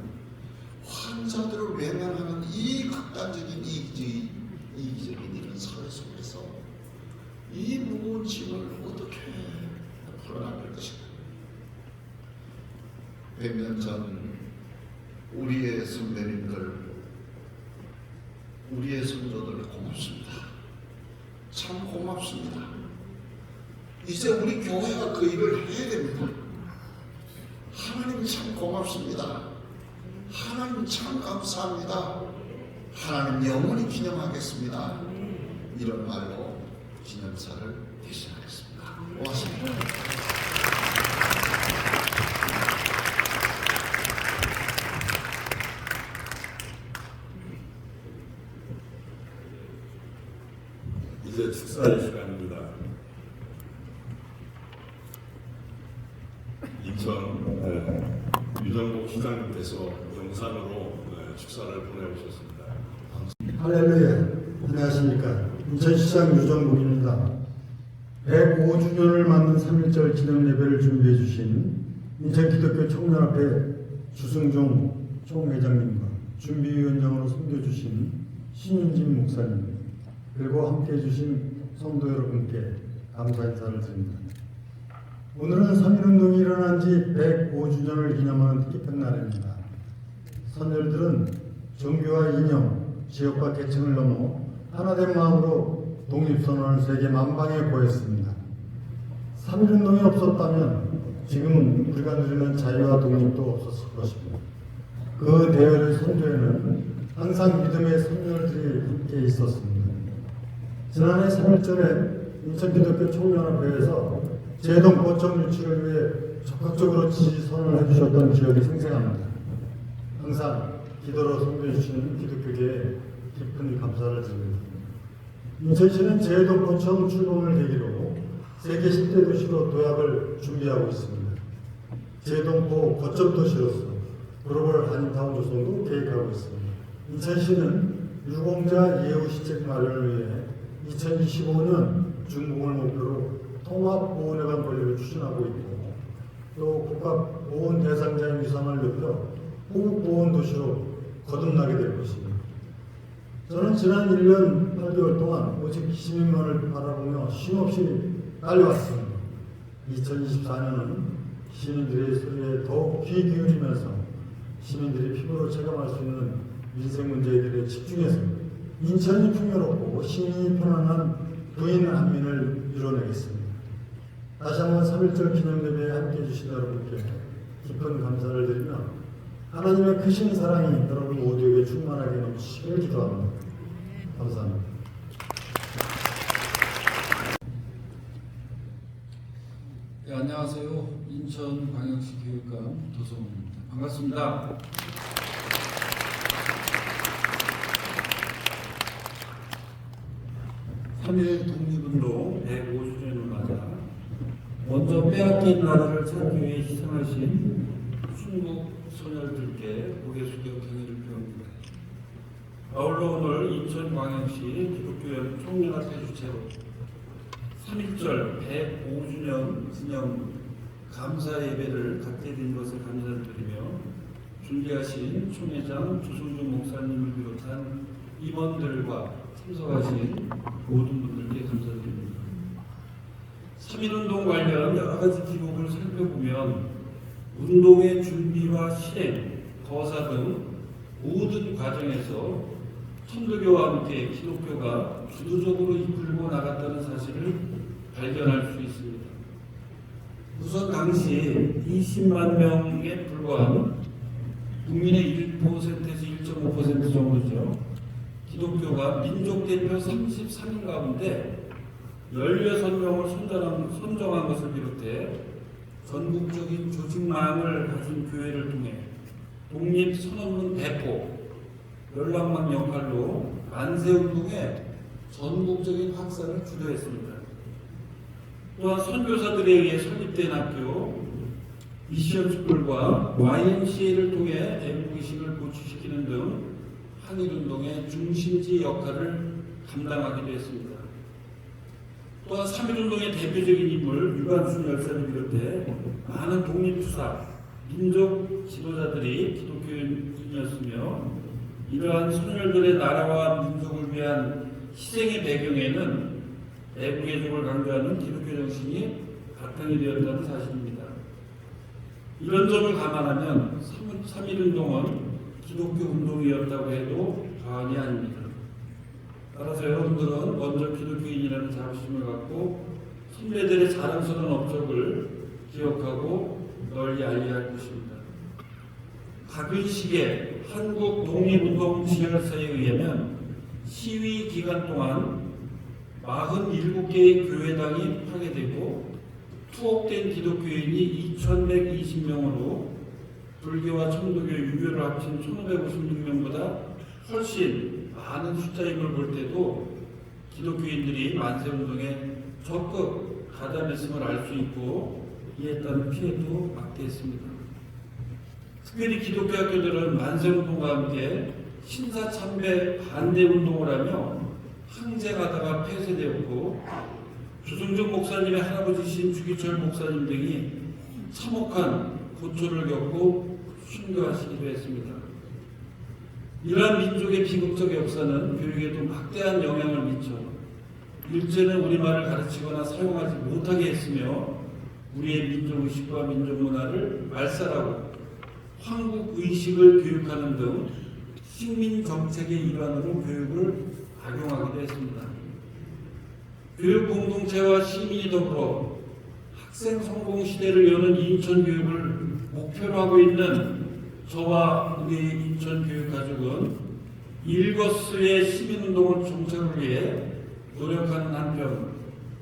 환자들을 외면하는 이 극단적인 이기적인 이런 사회 속에서 이 무거운 짐을 어떻게 풀어나갈 것인가. 100년 전 우리의 선배님들, 우리의 성도들 고맙습니다. 참 고맙습니다. 이제 우리 교회가 그 일을 해야 됩니다. 하나님 참 고맙습니다. 하나님 참 감사합니다. 하나님 영원히 기념하겠습니다. 이런 말로 기념사를 대신하겠습니다. 고맙습니다. 이제 축사의 시간입니다. 인천 유정복 시장님께서 영산으로 축사를 보내오셨습니다. 할렐루야. 안녕하십니까. 인천시장 유정복입니다. 105주년을 맞는 3.1절 기념 예배를 준비해 주신 인천기독교 청년합회 주승종 총회장님과 준비위원장으로 섬겨주신 신윤진 목사님, 그리고 함께해 주신 성도 여러분께 감사 인사를 드립니다. 오늘은 3.1운동이 일어난 지 105주년을 기념하는 뜻깊은 날입니다. 선열들은 종교와 이념, 지역과 계층을 넘어 하나된 마음으로 독립선언을 세계 만방에 보였습니다. 3.1운동이 없었다면 지금 우리가 누리는 자유와 독립도 없었을 것입니다. 그 대열의 선두에는 항상 믿음의 선열들이 함께 있었습니다. 지난해 3.1절에 인천기독교 청년합회에서 제동 거점 유치를 위해 적극적으로 지지선을 해주셨던 기억이 생생합니다. 항상 기도로 섬겨해 주시는 기독교계에 깊은 감사를 드립니다. 인천시는 제동 거점 출범을 계기로 세계 10대 도시로 도약을 준비하고 있습니다. 제동포 거점 도시로서 글로벌 한인타운 조성도 계획하고 있습니다. 인천시는 유공자 예우 시책 마련을 위해 2025년 준공을 목표로 통합보훈회관 건립을 추진하고 있고, 또 국가보훈 대상자의 위상을 높여 호국보훈 도시로 거듭나게 될 것입니다. 저는 지난 1년 8개월 동안 오직 시민만을 바라보며 쉼없이 달려왔습니다. 2024년은 시민들의 소리에 더욱 귀 기울이면서 시민들이 피부로 체감할 수 있는 민생 문제들에 집중해서 인천이 풍요롭고 시민이 편안한 부인 한민을 이뤄내겠습니다. 다시 한번 3.1절 기념예배에 함께해 주신 여러분께 깊은 감사를 드리며 하나님의 크신 사랑이 여러분 모두에게 충만하게 넘치기를 기도합니다. 감사합니다. 네, 안녕하세요. 인천광역시 교육감 도성훈입니다. 반갑습니다. (3.1) 독립운동 105주년을 맞아 먼저 빼앗긴 나라를 찾기 위해 희생하신 순국 소녀들께 고개 숙여 경의를 표합니다. 아울러 오늘 인천광역시 기독교 총연합회 주최로 3.1절 105주년 기념 감사 예배를 갖게 된 것에 감사를 드리며 준비하신 총회장 주승종 목사님을 비롯한 임원들과 참석하신 모든 분들께 감사드립니다. 3.1운동 관련 여러 가지 기록을 살펴보면 운동의 준비와 실행, 거사 등 모든 과정에서 천도교와 함께 기독교가 주도적으로 이끌고 나갔다는 사실을 발견할 수 있습니다. 우선 당시 20만 명에 불과한 국민의 1%에서 1.5% 정도죠. 기독교가 민족대표 33인 가운데 16명을 선정한 것을 비롯해 전국적인 조직망을 가진 교회를 통해 독립선언문 배포, 열람망 역할로 만세운동의 전국적인 확산을 주도했습니다. 또한 선교사들에 의해 설립된 학교, 미션스쿨과 YMCA를 통해 애국의식을 고취시키는 등 항일운동의 중심지 역할을 감당하기도 했습니다. 또한 3.1운동의 대표적인 인물 유관순 열사를 비롯해 많은 독립투사, 민족 지도자들이 기독교인이었으며 이러한 소녀들의 나라와 민족을 위한 희생의 배경에는 애국애족을 강조하는 기독교 정신이 바탕이 되었다는 사실입니다. 이런 점을 감안하면 3.1운동은 기독교 운동이었다고 해도 과언이 아닙니다. 따라서 여러분들은 먼저 기독교인이라는 자부심을 갖고 선배들의 자랑스러운 업적을 기억하고 널리 알려야 할 것입니다. 박은식의 한국 독립운동 지열사에 의하면 시위 기간 동안 47개의 교회당이 파괴되고 투옥된 기독교인이 2120명으로 불교와 천도교, 유교를 합친 1556명보다 훨씬 많은 숫자인 걸 볼 때도 기독교인들이 만세운동에 적극 가담했음을 알 수 있고 이에 따른 피해도 막대했습니다. 특별히 기독교 학교들은 만세운동과 함께 신사참배 반대운동을 하며 항쟁하다가 폐쇄되었고 조승준 목사님의 할아버지신 주기철 목사님 등이 참혹한 고초를 겪고 순교하시기도 했습니다. 이러한 민족의 비극적 역사는 교육에도 막대한 영향을 미쳐 일제는 우리말을 가르치거나 사용하지 못하게 했으며 우리의 민족의식과 민족문화를 말살하고 황국의식을 교육하는 등 식민정책의 일환으로 교육을 악용하기도 했습니다. 교육 공동체와 시민이 더불어 학생 성공 시대를 여는 인천 교육을 목표로 하고 있는 저와 우리 인천 교육가족은 일거수의 시민운동을 종착을 위해 노력하는 한편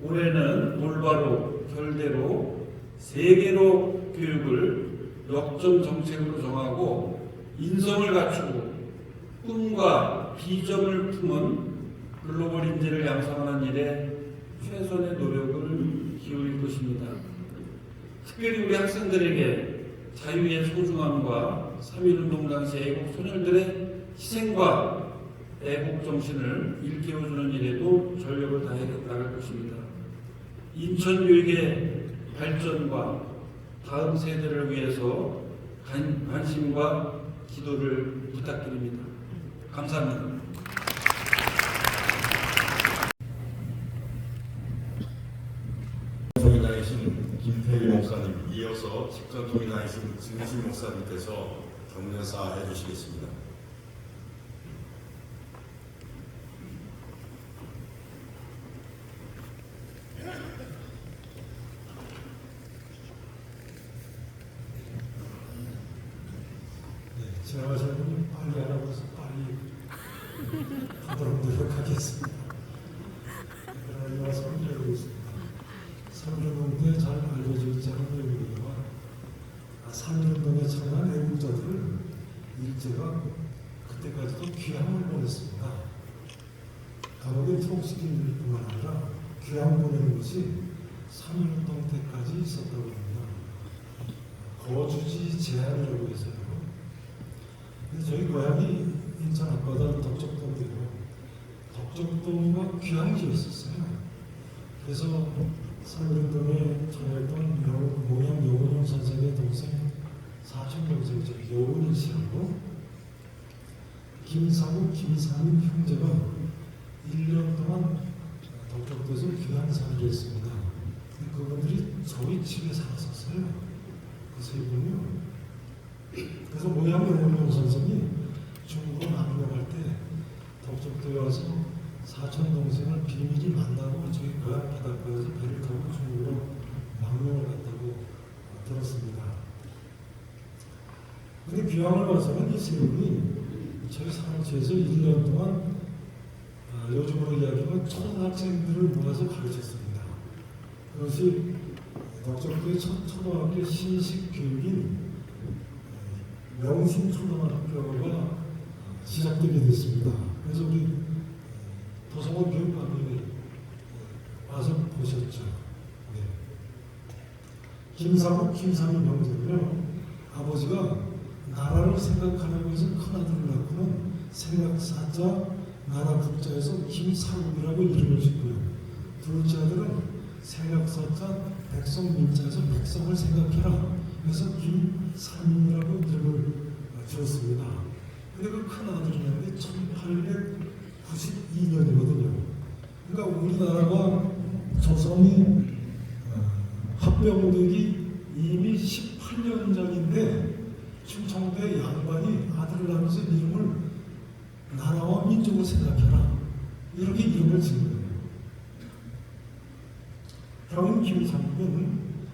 올해는 올바로 결대로 3개로 교육을 역점 정책으로 정하고 인성을 갖추고 꿈과 비전을 품은 글로벌 인재를 양성하는 일에 최선의 노력을 기울일 것입니다. 특별히 우리 학생들에게 자유의 소중함과 3.1운동 당시 애국 소년들의 희생과 애국 정신을 일깨워주는 일에도 전력을 다해 나갈 것입니다. 인천 교육의 발전과 다음 세대를 위해서 관심과 기도를 부탁드립니다. 감사합니다. 총인하이신 김태희 목사님, 이어서 직전 총인하이신 진실 목사님께서 격려사 해주시겠습니다. 제가 저는 빨리 알아봐서 빨리 하도록 노력하겠습니다. 그러나 말씀을 드리고 있습니다. 3.1운동에 잘 알려져 있지 않은 내용이지만 3.1운동에 참여한 애국자들을 일제가 그때까지도 귀향을 보냈습니다. 감옥에 총시킨 뿐만 아니라 귀향 보내는 것이 3.1운동 때까지 있었다고 합니다. 거주지 제한이라고 해서요. 저희 고향이 인천 앞바다 덕적동이고 덕적동과 귀향지였었어요. 그래서 3.1운동에 참여했던 모양 여운형 선생의 동생 사촌 동생이죠. 여운일 씨하고 김사국, 김삼인 형제가 1년 동안 덕적도에서 귀향 살기 했습니다. 그분들이 저희 집에 살았었어요. 그 세 분이요. 그래서 모양 여운형 선생이 중국으로 망명할 때 덕적도에 와서 사촌 동생을 비밀히 만나고 저희 고향 바닷가에서 배를 타고 중국으로 망명을 갔다고 들었습니다. 근데 귀향을 와서는 이 세 분이 저희 사무처에서 1년 동안 요즘으로 이야기하면 초등학생들을 모아서 가르쳤습니다. 그것이 덕적도의 초등학교 신식 교육인 명신초등학교가 시작되게 됐습니다. 그래서 우리 도성원 교육감이 와서 보셨죠. 네. 김삼이 형제는요, 아버지가 나라를 생각하라고 해서 큰아들을 낳고는 생각사자 나라 국자에서 김사국이라고 이름을 짓고요. 둘째 아들은 생각사자 백성민자에서 백성을 생각해라 그래서 김삼이라고 이름을 지었습니다. 근데 그 큰아들이라는 게 1892년이거든요. 그러니까 우리나라가 조선이 합병되기 이미 18년 전인데 충청도의 양반이 아들을 낳으면서 이름을 나라와 민족을 생각해라 이렇게 이름을 지은 거예요. 형인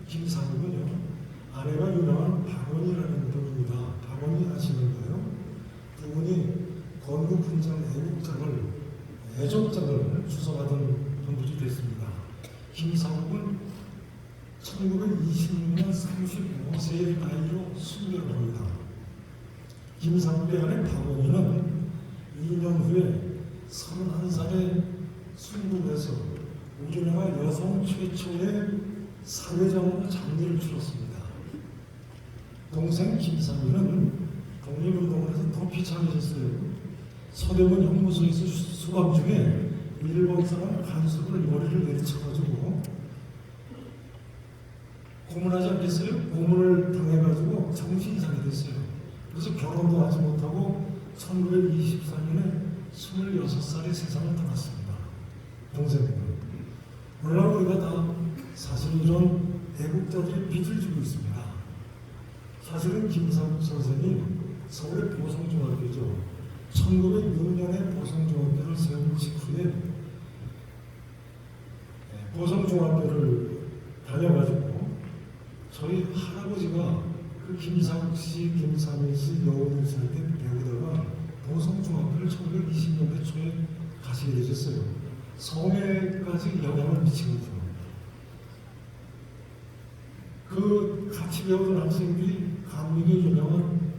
김상국은요 아내가 유명한 박원이라는 분입니다. 박원이 아시는가요? 두 분이 건국 훈장 애족장을 주서받은 분들이 됐습니다. 김상국은 1926년 35세의 나이로 순교를 합니다. 김상국의 아내 박원이는 2년 후에 31살에 순국해서 우리나라 여성 최초의 사회장으로 장례를 치렀습니다. 동생 김삼이는 독립운동을 해서 더 비참해졌어요. 서대문 형무소에서 수감 중에 일본 사람 간수를 머리를 내리쳐가지고 고문하지 않겠어요? 고문을 당해가지고 정신이상이 됐어요. 그래서 결혼도 하지 못하고 1924년에 26살에 세상을 떠났습니다. 동생은. 물론 우리가 다 사실 이런 애국자들의 빚을 지고 있습니다. 사실은 김삼국 선생이 서울의 보성중학교죠. 1906년에 보성중학교를 세운 직후에 보성중학교를 다녀가지고 저희 할아버지가 그 김상국 씨, 김삼일 씨, 여운을 살때 배우다가 보성중학교를 1920년대 초에 가시게 되셨어요. 성에까지 영향을 미친 거죠. 그 같이 배우던 학생들이 감리교 유명한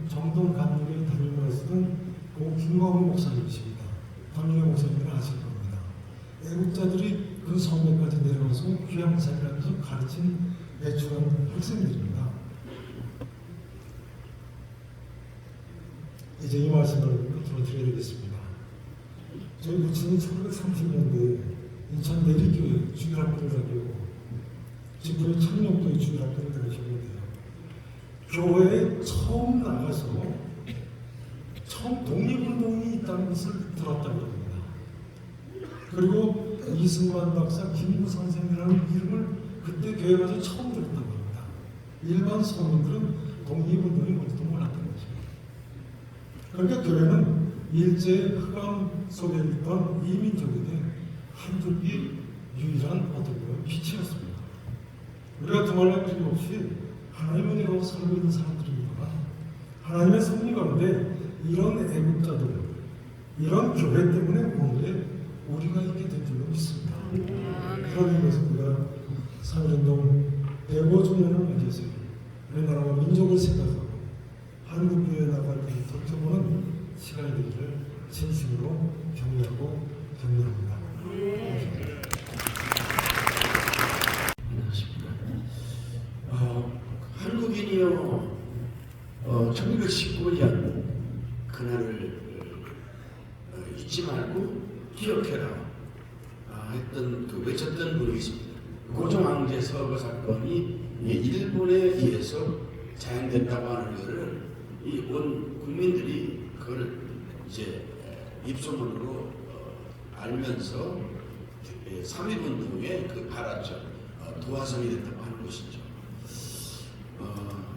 정동 감리교에 담임을 하시던 고 김광우 목사님이십니다. 감리교 목사님을 아실 겁니다. 애국자들이 그 성에까지 내려와서 귀향살이라면서 가르친 매출한 학생들입니다. 이제 이 말씀을 끝으로 드려야 되겠습니다. 저희 부친이 1930년도에 인천 내리교회 주일학교를 다니고 지금은 청룡교회 주일학교를 다니셨는데요. 교회에 처음 나가서 처음 독립운동이 있다는 것을 들었다고 합니다. 그리고 이승만 박사, 김구 선생이라는 이름을 그때 교회 가서 처음 들었다고 합니다. 일반 서민들은 독립운동이 뭔지도 몰랐던 것입니다. 그러니까 교회는 일제의 흑암 속에 있던 이민족에게 한 줄기 유일한 어떤 빛이었습니다. 우리가 두말할 필요 없이 하나님의 은혜로 살고 있는 사람들입니다. 하나님의 섭리 가운데 이런 애국자들, 이런 교회 때문에 오늘의 우리가 있게 된 줄로 믿습니다. 그런 의미에서 우리가 3.1운동 105주년을 맞이해서 우리나라와 민족을 생각하고 한국교회에 나갈 때 덮쳐보는 시간이 되기를 진심으로 격려하고 격려합니다. 안녕하십니까. 한국인이요 1919년 그날을 잊지 말고 기억해라 했던 그 외쳤던 분이 있습니다. 고종황제 서거 사건이 일본에 의해서 자행됐다고 하는 것을 이 온 국민들이 그걸 이제 입소문으로 알면서 3.1운동에 그 바랐죠. 도화선이 됐다고 하는 것이죠.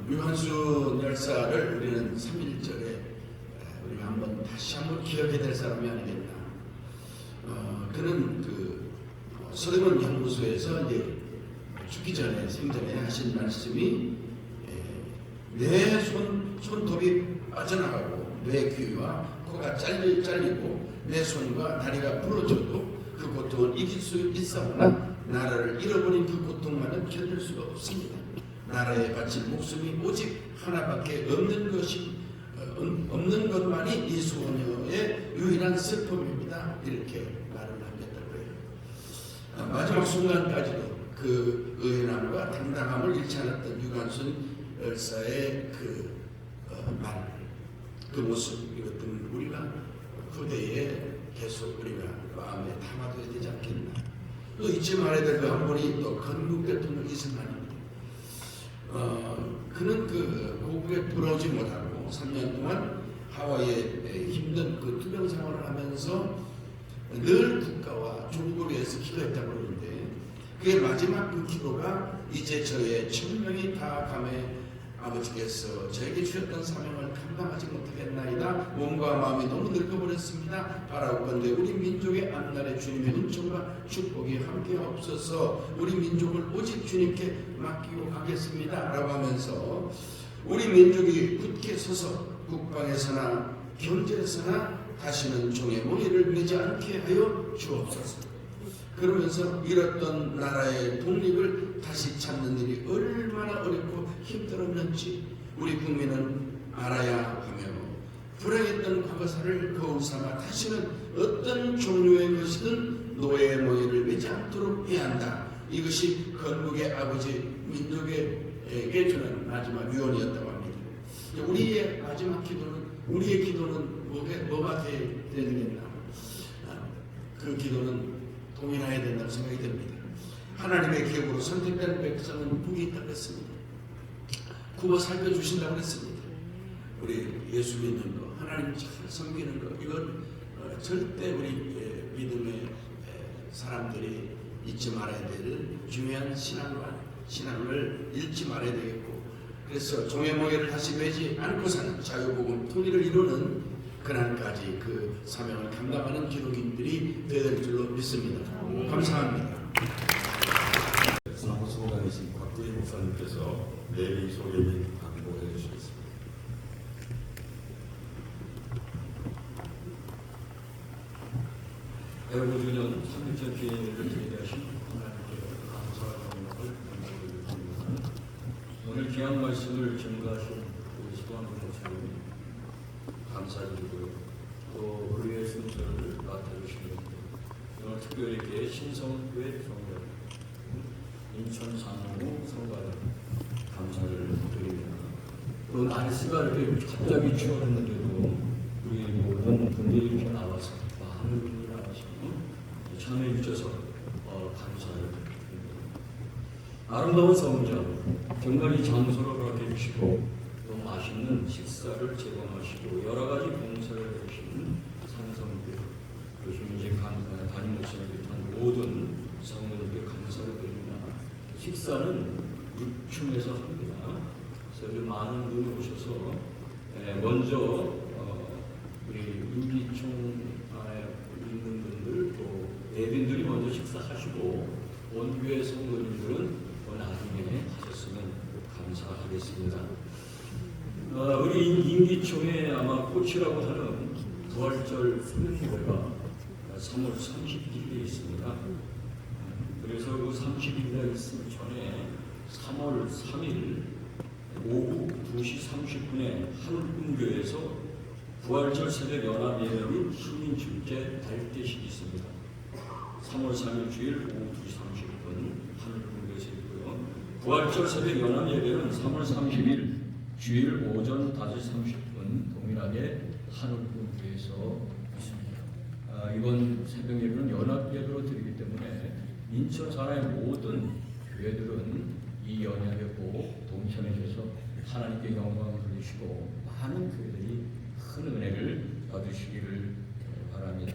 유한순 열사를 우리는 3.1절에 우리가 다시 한번 기억해야 될 사람이 아니겠나. 그는 그 서대문 형무소에서 이제 죽기 전에 생전에 하신 말씀이 내 손톱이 빠져나가고 내 귀와 코가 잘리고 내 손과 다리가 부러져도 그 고통을 이길 수 있사오나 나라를 잃어버린 그 고통만은 견딜 수가 없습니다. 나라에 바칠 목숨이 오직 하나밖에 없는 것만이 이 소녀의 유일한 슬픔입니다. 이렇게 말을 하겠다고 해요. 마지막 순간까지도 그 의연함과 당당함을 잃지 않았던 유관순 열사의 그 모습, 이것들은 우리가 후대에 계속 우리가 마음에 담아둬야 되지 않겠나. 또 잊지 말아야 될 그 한 분이 또 건국 대통령 이승만입니다. 그는 그 고국에 돌아오지 못하고 3년 동안 하와이에 힘든 그 투병 생활을 하면서 늘 국가와 조국을 위해서 기도했다고 그러는데, 그의 마지막 그 기도가 이제 저의 천명이 다 감해 아버지께서 저에게 주셨던 사명을 감당하지 못하겠나이다. 몸과 마음이 너무 늙어버렸습니다. 바라옵건대 우리 민족의 앞날에 주님의 은총과 축복이 함께 없어서 우리 민족을 오직 주님께 맡기고 가겠습니다. 라고 하면서 우리 민족이 굳게 서서 국방에서나 경제에서나 다시는 종의 몽해를 매지 않게 하여 주옵소서. 그러면서 잃었던 나라의 독립을 다시 찾는 일이 얼마나 어렵고 힘들었는지 우리 국민은 알아야 하며, 불행했던 과거사를 거울 삼아 다시는 어떤 종류의 것이든 노예의 몽해를 매지 않도록 해야 한다. 이것이 건국의 아버지 민족에게 주는 마지막 유언이었다고 합니다. 우리의 마지막 기도는, 우리의 기도는 뭐가 되겠나? 그 기도는 동일해야 된다고 생각이 됩니다. 하나님의 기업으로 선택된 백성은 복이 있다고 했습니다. 굽어 살펴주신다고 했습니다. 우리 예수 믿는 거, 하나님 잘 섬기는 거, 이건 절대 우리 믿음의 사람들이 잊지 말아야 될 중요한 신앙을 잃지 말아야 되겠고, 그래서 종의 몽해를 다시 매지 않고 사는 자유복음 통일을 이루는 그날까지 그 사명을 감당하는 기독인들이 될 줄로 믿습니다. 감사합니다. 사무 소장이신 곽두희 목사님께서 내비 소개 및 광고해 주시겠습니다. 애고주년 3.1절 기회를 제대하신 하나님께 감사와 영광을 드립니다. 오늘 귀한 말씀을 전가하신 우리 수도한국 목사님 감사드리고요. 또 그의 순서를 맡아주시는 오늘 특별히 이렇게 신성교회 성도 인천 상무 성가님 감사를 드립니다. 또 날씨가 이렇게 갑자기 추워졌는데도 우리 모든 분들이 이렇게 나와서 많은 분들이 나와서 참여해 주셔서 감사를 드립니다. 아름다운 성전, 정말 이 장소를 허락해 주시고 또 맛있는 식사를 제공하시고 여러 가지 봉사를 해주시는 산성교회, 요즘 이제 담임 목사를 비롯한 모든 성도들께 감사를 드립니다. 식사는 6층에서 합니다. 그래서 많은 분이 오셔서 먼저 우리 유기총 안에 있는 분들 또 대빈들이 먼저 식사하시고 원교회 성도님들은 나중에 하셨으면 감사하겠습니다. 우리 임기총회 아마 꽃이라고 하는 부활절 새벽예배가 3월 31일에 있습니다. 그래서 그 30일에 있을 전에 3월 3일 오후 2시 30분에 한국교회에서 부활절 새벽 연합 예배 및 시민축제 발대식이 있습니다. 3월 3일 주일 오후 2시 30분 한국교회에서 있고요. 부활절 새벽 연합 예배는 3월 30일 주일 오전 5시 30분 동일하게 한울교회에서 있습니다. 이번 새벽 예배는 연합 예배로 드리기 때문에 인천 산하의 모든 교회들은 이 연합에 꼭 동참해주셔서 하나님께 영광을 돌리시고 많은 교회들이 큰 은혜를 받으시기를 바랍니다.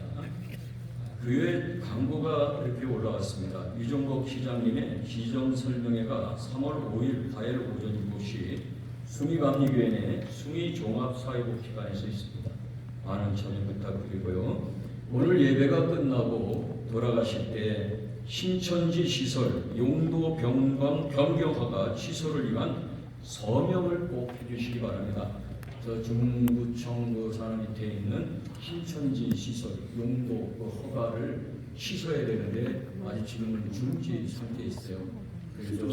교회 광고가 이렇게 올라왔습니다. 유종국 시장님의 기정설명회가 3월 5일 화요일 오전 7시 숭이감리교회 내 숭이종합사회복지관에서 있습니다. 많은 참여 부탁드리고요. 오늘 예배가 끝나고 돌아가실 때 신천지 시설 용도 변경허가 취소를 위한 서명을 꼭 해주시기 바랍니다. 저 중구청 그 산업 밑에 있는 신천지 시설 용도 그 허가를 취소해야 되는데 아직 지금은 중지 상태에 있어요. 그래서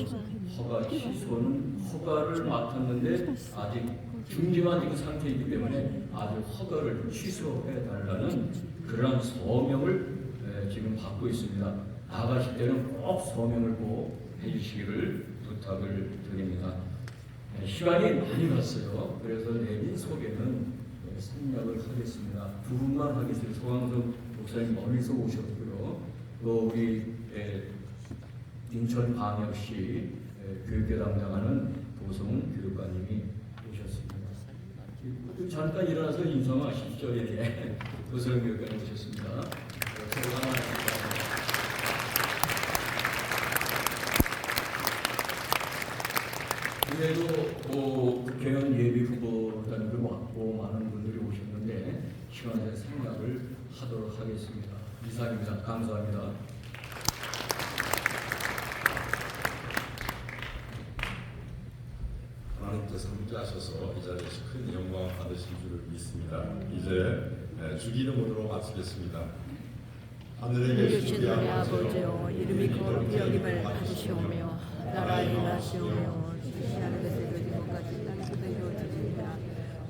허가 취소는 허가를 맡았는데 아직 중지만 된 상태이기 때문에 아직 허가를 취소해 달라는 그러한 서명을 지금 받고 있습니다. 나가실 때는 꼭 서명을 꼭 해주시기를 부탁을 드립니다. 시간이 많이 갔어요. 그래서 내일 소개는 생략을 하겠습니다. 두 분만 하겠습니다. 소강석 목사님 멀리서 오셨고요. 또 우리 인천광역시 교육계 담당하는 도성훈 교육관님이 오셨습니다. 잠깐 일어나서 인사하십시오. 예. 도성훈 교육관님 오셨습니다. 이외에도 국회의원 예비 후보단도 왔고 많은 분들이 오셨는데 시간에 생각을 하도록 하겠습니다. 이상입니다. 감사합니다. 하나님께서 함께하셔서 이 자리에서 큰 영광 받으실 줄을 믿습니다. 이제 주기 이름으로 마치겠습니다. 하늘에 계신 우리 아버지여, 이름이 거룩히 여김을 받으시오며 나라의 임하시오며 하는 것을 이루는 것까지 땅에서도 이루어집니다.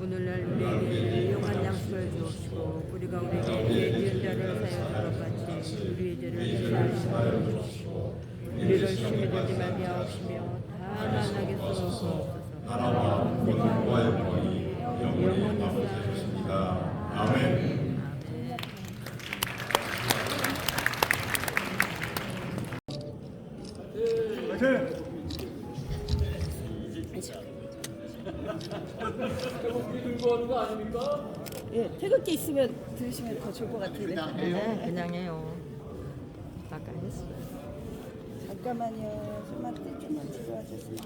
오늘날 우리에게 일용할 양식을 주옵시고 우리가 우리에게 죄 지은 자를 사하여 줄 것 같이 우리의 죄를 사하여 주옵시고 우리를 시험에 들지 말게 하옵시며 다만 악에서 구하옵소서. 나라와 권능과 영광이 영원히 아버지의 것입니다. 아멘. 예, 태극기 있으면 들으시면 더 좋을 것 같은데. 그냥 해요. 아까 했어요. 잠깐만요. 손맛대 좀만 들어와 주세요.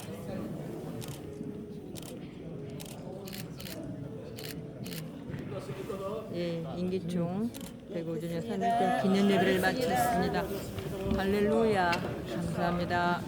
예, 임기총 105주년 산일절 기념 예배를 마쳤습니다. 할렐루야. 감사합니다.